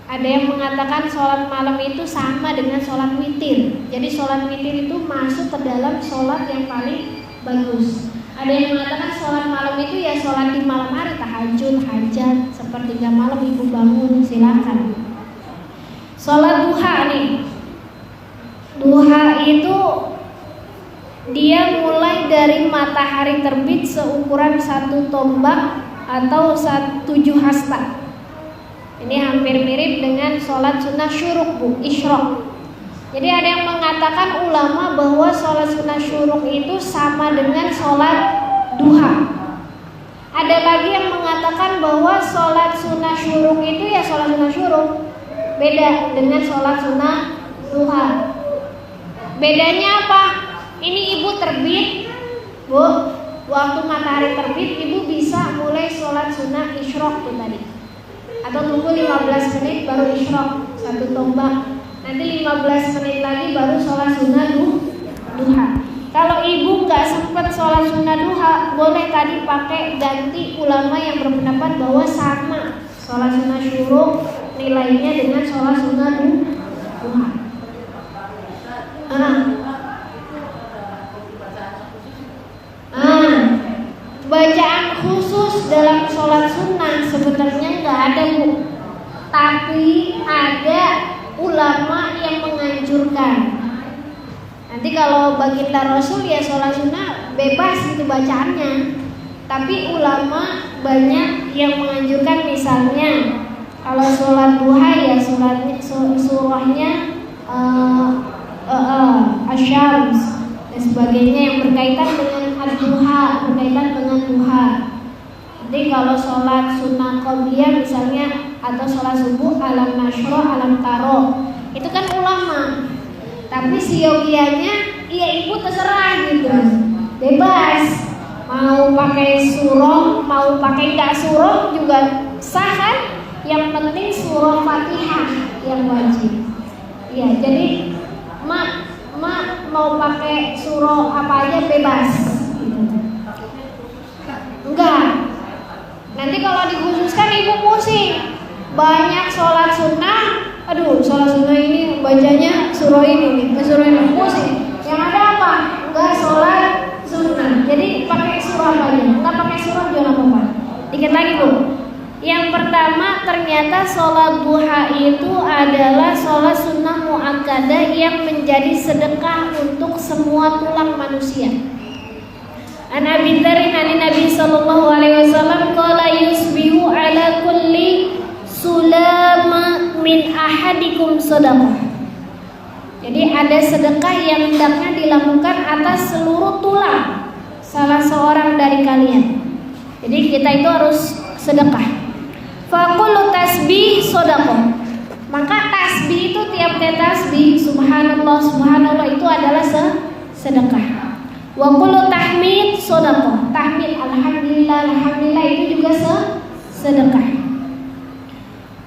Ada yang mengatakan sholat malam itu sama dengan sholat witir. Jadi sholat witir itu masuk ke dalam sholat yang paling bagus. Ada yang mengatakan sholat malam itu ya sholat di malam hari, tahajud, hajat, sepertiga malam ibu bangun, silakan. Sholat duha nih, duha itu dia mulai dari matahari terbit seukuran 1 tombak atau 7 hasta. Ini hampir mirip dengan sholat sunnah syuruk bu, isyraq. Jadi ada yang mengatakan ulama bahwa sholat sunnah syuruk itu sama dengan sholat duha. Ada lagi yang mengatakan bahwa sholat sunnah syuruk itu ya sholat sunnah syuruk, beda dengan sholat sunnah duha. Bedanya apa? Ini ibu terbit, bu, waktu matahari terbit ibu bisa mulai sholat sunnah isyraq tuh tadi. Atau tunggu 15 menit baru isyraq 1 tombak. Nanti 15 menit lagi baru sholat sunnah duha. Kalau ibu nggak sempat sholat sunnah duha, boleh tadi pakai ganti ulama yang berpendapat bahwa sama sholat sunnah syuruk nilainya dengan sholat sunnah duha. Bacaan khusus dalam sholat sunnah sebenarnya nggak ada bu, tapi ada ulama yang menganjurkan. Nanti kalau baginda Rasul ya sholat sunnah bebas itu bacaannya, tapi ulama banyak yang menganjurkan. Misalnya kalau sholat duha ya surahnya Asy-Syams dan sebagainya yang berkaitan dengan ad-duha, berkaitan dengan duha. Jadi kalau sholat sunnah qobliyah misalnya atau sholat subuh alam nasro, alam taro, itu kan ulama. Tapi siogianya ya ibu terserah gitu, bebas. Mau pakai surah, mau pakai nggak surah juga sah kan? Yang penting surah Fatihah yang wajib. Ya jadi mak mau pakai surah apa aja bebas. Enggak. Nanti kalau dikhususkan ibu pusing. Banyak sholat sunnah, aduh sholat sunnah ini bacanya surah ini pusing. Yang ada apa? Enggak sholat sunnah. Jadi pakai surah apa aja? Enggak pakai surah juga apa-apa. Dikit lagi bu. Yang pertama ternyata sholat duha itu adalah sholat sunnah muakkadah yang menjadi sedekah untuk semua tulang manusia. An Abi Dzar an Nabi sallallahu alaihi wasallam qala yusbihu ala kulli sulama min ahadikum shadaqah. Jadi ada sedekah yang hendaknya dilakukan atas seluruh tulang salah seorang dari kalian. Jadi kita itu harus sedekah. Faqulu tasbih shadaqah. Maka tasbih itu tiap-tiap tasbih subhanallah subhanallah itu adalah sedekah. Wa kullu tahmid shadaqah. Tahmid alhamdulillah alhamdulillah itu juga sedekah.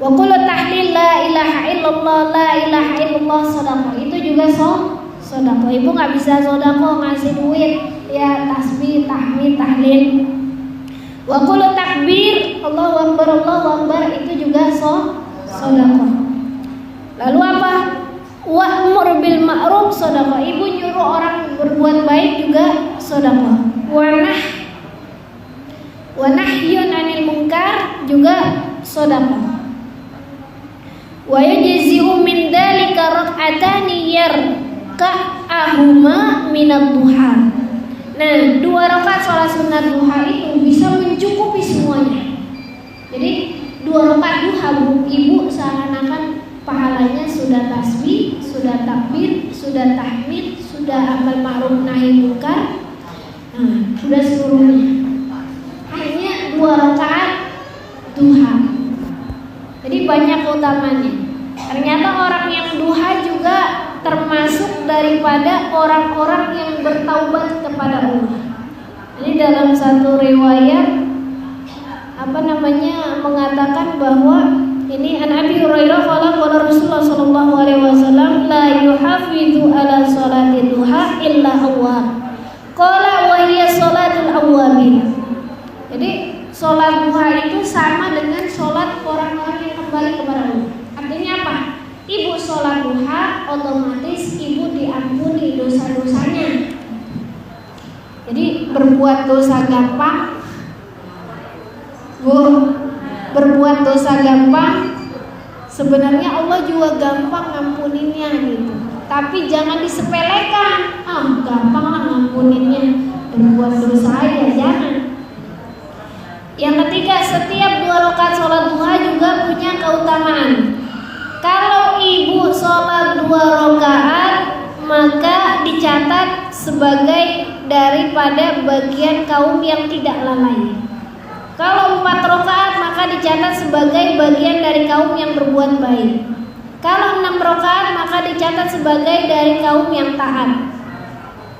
Wa kullu tahlil la ilaha illallah la ilaha illallah shadaqah. Itu juga sedekah. Ibu enggak bisa sedekah ngasih duit ya tasbih, tahmid, tahlil. Wa kullu takbir Allahu akbar itu juga sedekah. Lalu apa? Wa'mur bil ma'ruf sedekah. Ibu nyuruh orang berbuat baik juga sedekah. Wa nahyun 'anil munkar juga sedekah. Wa yujzi'u min dzalika rak'atani yarka'ahuma minad duha. Nah, 2 rakaat sholat sunnah duha itu bisa mencukupi semuanya. Jadi 2 rakaat duha ibu seakan-akan pahalanya sudah tasbih, sudah takbir, sudah tahmid, sudah amal ma'ruf nahi munkar. Sudah seluruhnya. Hanya 2 rakaat duha. Jadi banyak utamanya. Ternyata orang yang duha juga termasuk daripada orang-orang yang bertaubat kepada Allah. Ini dalam satu riwayat mengatakan bahwa ini an Abi Hurairah qala Rasulullah sallallahu alaihi wasallam la yuhafizu ala salati duha illa awwab. Qala wa hiya salatul awwabin. Jadi salat duha itu sama dengan salat orang-orang yang kembali kepada Allah. Artinya apa? Ibu sholat duha, otomatis ibu diampuni dosa-dosanya. Jadi berbuat dosa gampang? Bu, berbuat dosa gampang? Sebenarnya Allah juga gampang ngampuninnya gitu. Tapi jangan disepelekan. Gampang lah ngampuninnya. Berbuat dosa aja, jangan. Yang ketiga, setiap 2 rakaat sholat duha juga punya keutamaan. Kalau ibu sholat 2 rakaat, maka dicatat sebagai daripada bagian kaum yang tidak lalai. Kalau 4 rakaat, maka dicatat sebagai bagian dari kaum yang berbuat baik. Kalau 6 rakaat, maka dicatat sebagai dari kaum yang taat.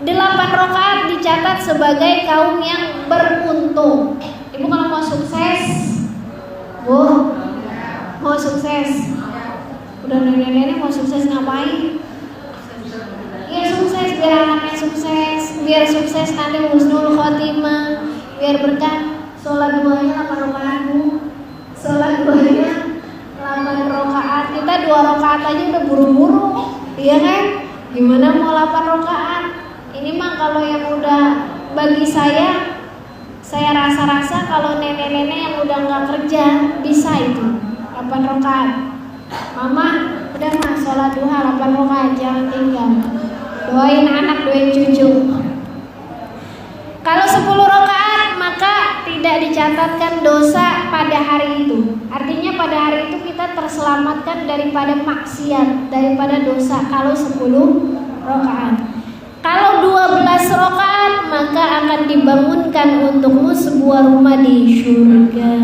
8 rakaat dicatat sebagai kaum yang beruntung. Ibu kalau mau sukses, Bu, mau sukses, udah nenek-nenek mau sukses ngapain? Ya sukses biar anaknya sukses, biar sukses nanti husnul khotimah, biar berkah. Sholat duhanya 8 rakaat, Bu. Sholat duhanya 8 rakaat. Kita 2 rakaat aja udah buru-buru, iya kan? Gimana mau 8 rakaat? Ini mah kalau yang udah, bagi saya rasa-rasa kalau nenek-nenek yang udah nggak kerja bisa itu 8 rakaat. Mama udah mah sholat duha 8 rakaat, jangan tinggal. Doain anak, doain cucu. Kalau 10 rakaat maka tidak dicatatkan dosa pada hari itu. Artinya pada hari itu kita terselamatkan daripada maksiat, daripada dosa kalau 10 rakaat. Kalau 12 rakaat maka akan dibangunkan untukmu sebuah rumah di surga.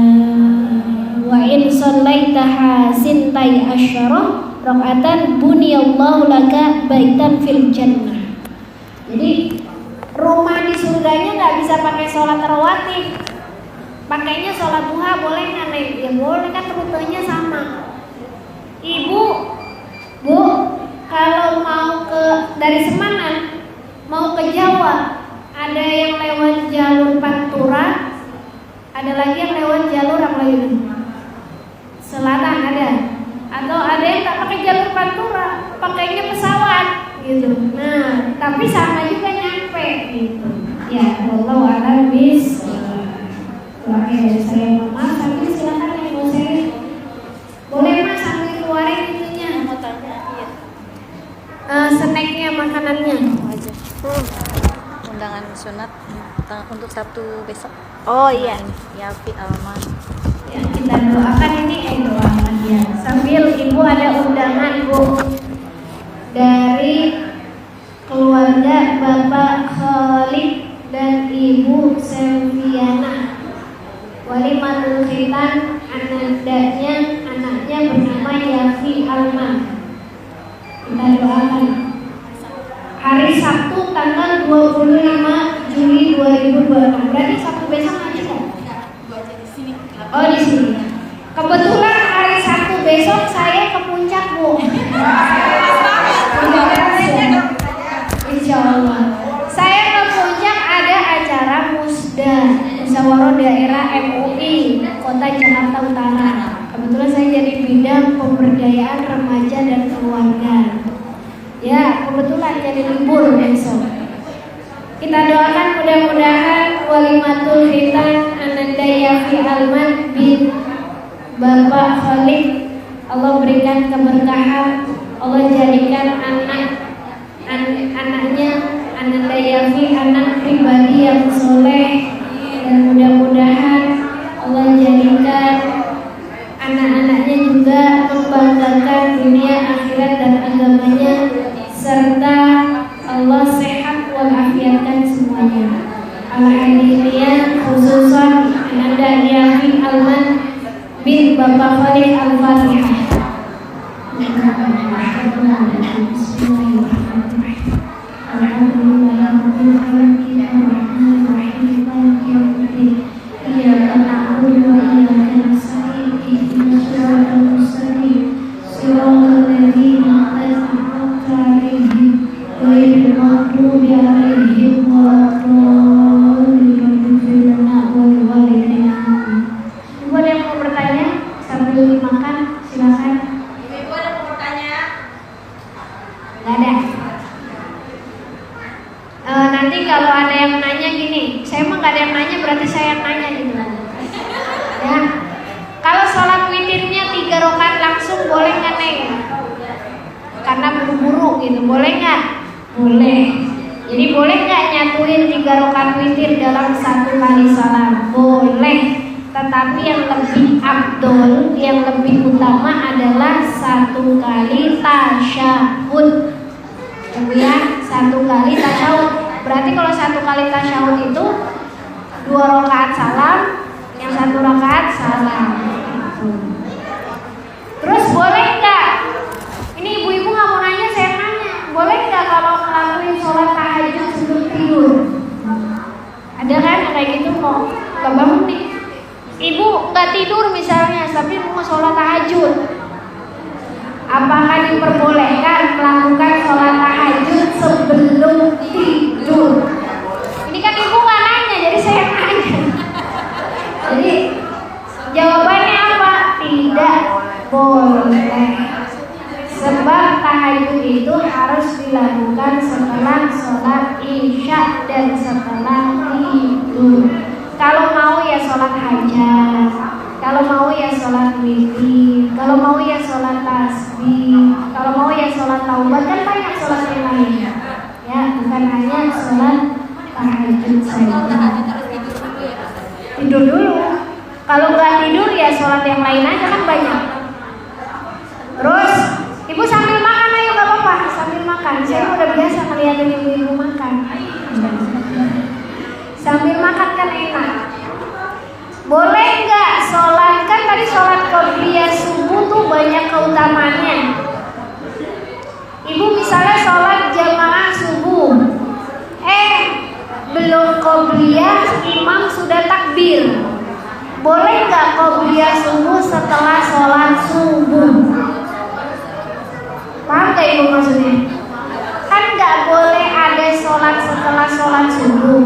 Wa in shallaitaha sintai asyara rakaatan buniyallahu laka baitan fil jannah. Jadi rumah di surganya nggak bisa pakai sholat rawatib. Pakainya sholat duha, boleh nggak Nek? Ya boleh, kan rutenya sama. Ibu, Bu, kalau mau dari Semanan mau ke Jawa, ada yang lewat jalur Pantura, ada lagi yang lewat jalur apa lagi? Selatan ada, atau ada yang tak pakai jalur Pantura, pakainya pesawat gitu. Nah, tapi sama juga nyampe gitu. Ya, wallahu a'lam bishawab. Oke, saya Mama, sambil silakan yang mau share. Boleh Mas sambil keluarin itunya. Mau tanya? Iya. Snacknya, makanannya. Aja. Undangan sunat untuk Sabtu besok. Oh iya. Yafi Alman. Ya, kita doakan ini doakan ya. Sambil Ibu ada undangan Bu dari keluarga Bapak Khalid dan Ibu Selviana. Walimatul khitan anaknya bernama Yafi Alman. Kita doakan. Hari Sabtu tanggal 25 Juli 2020. Berarti Sabtu besok aja kan? Oh di sini. Kebetulan hari Sabtu besok saya ke puncak Bu. Insya Allah. Saya ke puncak ada acara musyawarah daerah MUI Kota Jakarta Utara. Kebetulan saya jadi bidang pemberdayaan remaja dan keluarga. Ya, kebetulan jadi libur besok. Kita doakan mudah-mudahan walimatul khitan Ananda Yafi Alman bin Bapak Khalid, Allah berikan keberkahan, Allah jadikan anaknya Ananda Yafi anak pribadi yang soleh, dan mudah-mudahan Allah jadikan anak-anaknya juga membanggakan dunia akhirat dan agamanya, serta Allah sehat walafiatkan semuanya. Alhamdulillah, khususan Ananda Yafi Alman bin Bapak Khalid Al-Fatihah. nanti kalau ada yang nanya gini, saya emang gak ada yang nanya berarti saya yang nanya gitu. Ya. Kalau sholat witirnya 3 rakaat langsung boleh nggak Neng? Karena buru-buru gitu, boleh nggak? Boleh. Jadi boleh nggak nyatuin 3 rakaat witir dalam 1 kali salam? Boleh. Tetapi yang lebih afdol, yang lebih utama adalah 1 kali tasyahud. Ya, 1 kali tasyahud. Berarti kalau 1 kali tasyahud itu 2 rakaat salam, yang 1 rakaat salam. Terus boleh nggak? Ini ibu-ibu nggak mau nanya, saya nanya. Boleh nggak kalau ngelakuin sholat tahajud sebelum tidur? Ada kan kayak gitu kok? Nggak bangun nih. Ibu nggak tidur misalnya, tapi mau sholat tahajud. Apakah diperbolehkan melakukan sholat tahajud sebelum tidur? Ini kan ibu nggak nanya, jadi saya nanya. Jadi jawabannya apa? Tidak boleh. Sebab tahajud itu harus dilakukan setelah sholat isya dan setelah tidur. Kalau mau ya sholat hajat, kalau mau ya sholat witir, kalau mau ya sholat tasbih, kalau mau ya sholat taubat, kan banyak sholat yang lain. Ya, bukan hanya sholat tahajud saja. Tidur dulu. Kalau nggak tidur ya sholat yang lain aja, kan banyak. Terus ibu sambil makan ayo, nggak apa-apa, sambil makan. Saya udah biasa ngeliatin ibu-ibu makan. Sambil makan kan enak. Boleh nggak sholat, kan tadi sholat qobliyah subuh tuh banyak keutamaannya. Ibu misalnya sholat jamaah subuh, belum qobliyah imam sudah takbir. Boleh nggak qobliyah subuh setelah sholat subuh? Paham gak ibu maksudnya? Kan nggak boleh ada sholat setelah sholat subuh,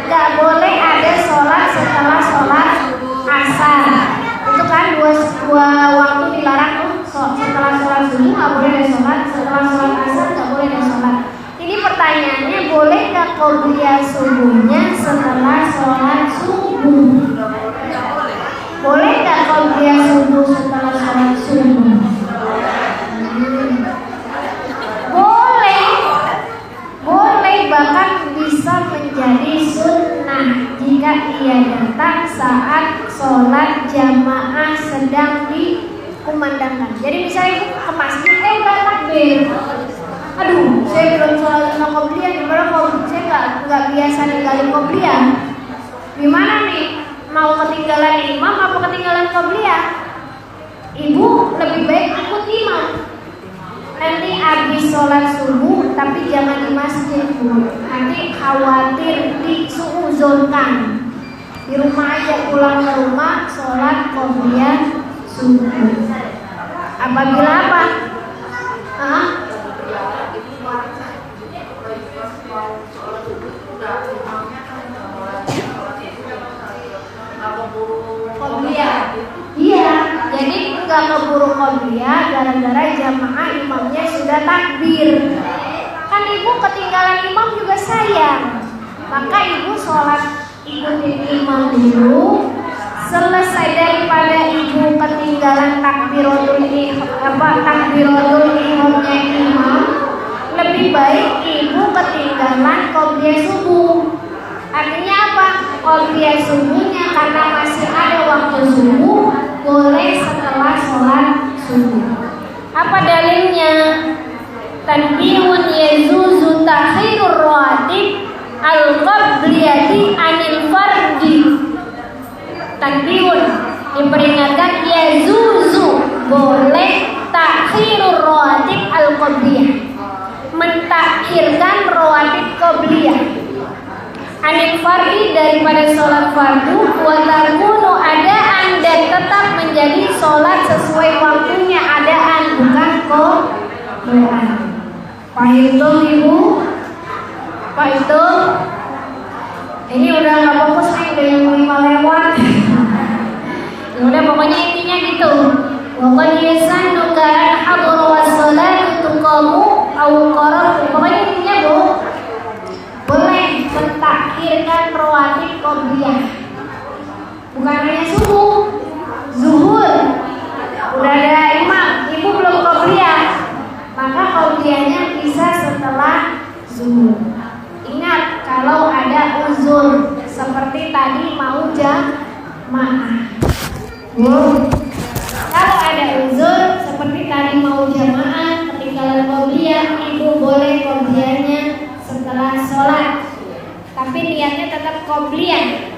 nggak boleh ada sholat setelah sholat asar. Itu kan dua waktu dilarang tuh. Setelah sholat subuh nggak boleh ada sholat, setelah sholat asar nggak boleh ada sholat. Ini pertanyaannya, boleh nggak qobliyah subuhnya setelah sholat subuh? Boleh nggak qobliyah subuh setelah sholat subuh? Boleh, bahkan bisa menjadi sunnah jika ia datang saat sholat jamaah sedang dikumandangkan. Jadi misalnya ibu ke masjid, udah takbir. Aduh, saya belum sholat sama qobliyah, gimana saya nggak biasa ninggalin qobliyah. Gimana nih? Mau ketinggalan imam apa ketinggalan qobliyah? Ibu lebih baik ikut imam. Nanti habis sholat subuh, tapi jangan di masjid, Bu. Nanti khawatir disuuzonkan. Di rumah aja, pulang ke rumah sholat qobliyah subuh. Apabila apa? Qobliyah. Iya, jadi nggak keburu qobliyah gara-gara jamaah imamnya sudah takbir. Kan ibu ketinggalan imam juga sayang. Maka ibu sholat ikutin imam dulu. Selesai daripada ibu ketinggalan takbiratul ihramnya imam, lebih baik ibu ketinggalan qobliyah subuh. Artinya apa? Qobliyah subuhnya karena masih ada waktu subuh, boleh setelah sholat subuh. Apa dalilnya? Tanbihun yazuzu takhirur rawatib al-qabliyati anil fardi. Tanbihun, diperingatkan, yazuzu, boleh takhirur rawatib al-qabliyah, mentakhirkan rawatib qabliyah anil fardi, daripada sholat fardu, wa takunu adaan, dan tetap menjadi sholat sesuai waktunya, adaan, bukan qobliyah. Paham ibu? Paham? Ini udah nggak fokus nih, udah yang 5 lewat. Udah pokoknya intinya gitu. Waqad yasannu kan hadra was-salatu tuqamu aw qarab. Pokoknya intinya Bu, boleh qobliyah. Bukan hanya subuh, zuhur. Udah ada imam, ibu belum qobliyah. Maka qobliyahnya bisa setelah zuhur. Ingat kalau ada uzur seperti tadi mau jamaah. Kalau ada uzur seperti tadi mau jamaah ketinggalan qobliyah, ibu boleh qobliyahnya setelah sholat. Tapi niatnya tetap qobliyah,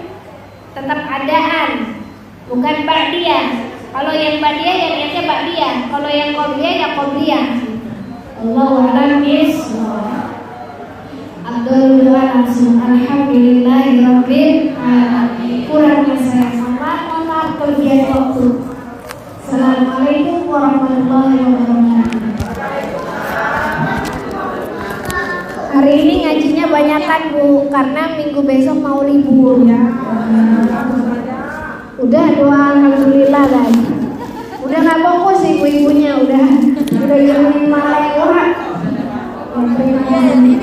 tetap adaan, bukan ba'diyah. Kalau yang ba'diyah ya niatnya ba'diyah, kalau yang qobliyah ya qobliyah. Allahu a'lam bishawab. Abdul doa langsung alhamdulillahirabbil alamin. Kurangnya saya mohon maaf kelebihan waktu. Assalamualaikum warahmatullahi wabarakatuh. Hari ini ngajinya banyakan Bu, karena minggu besok mau libur ya. Udah doa alhamdulillah guys. Udah nggak fokus ibu-ibunya, udah jam 5 lewat.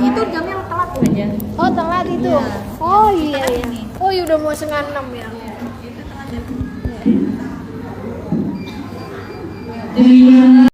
Itu jamnya telat aja. Oh telat itu. Iya. Oh iya iya. Oh iya udah mau 5:30 ya.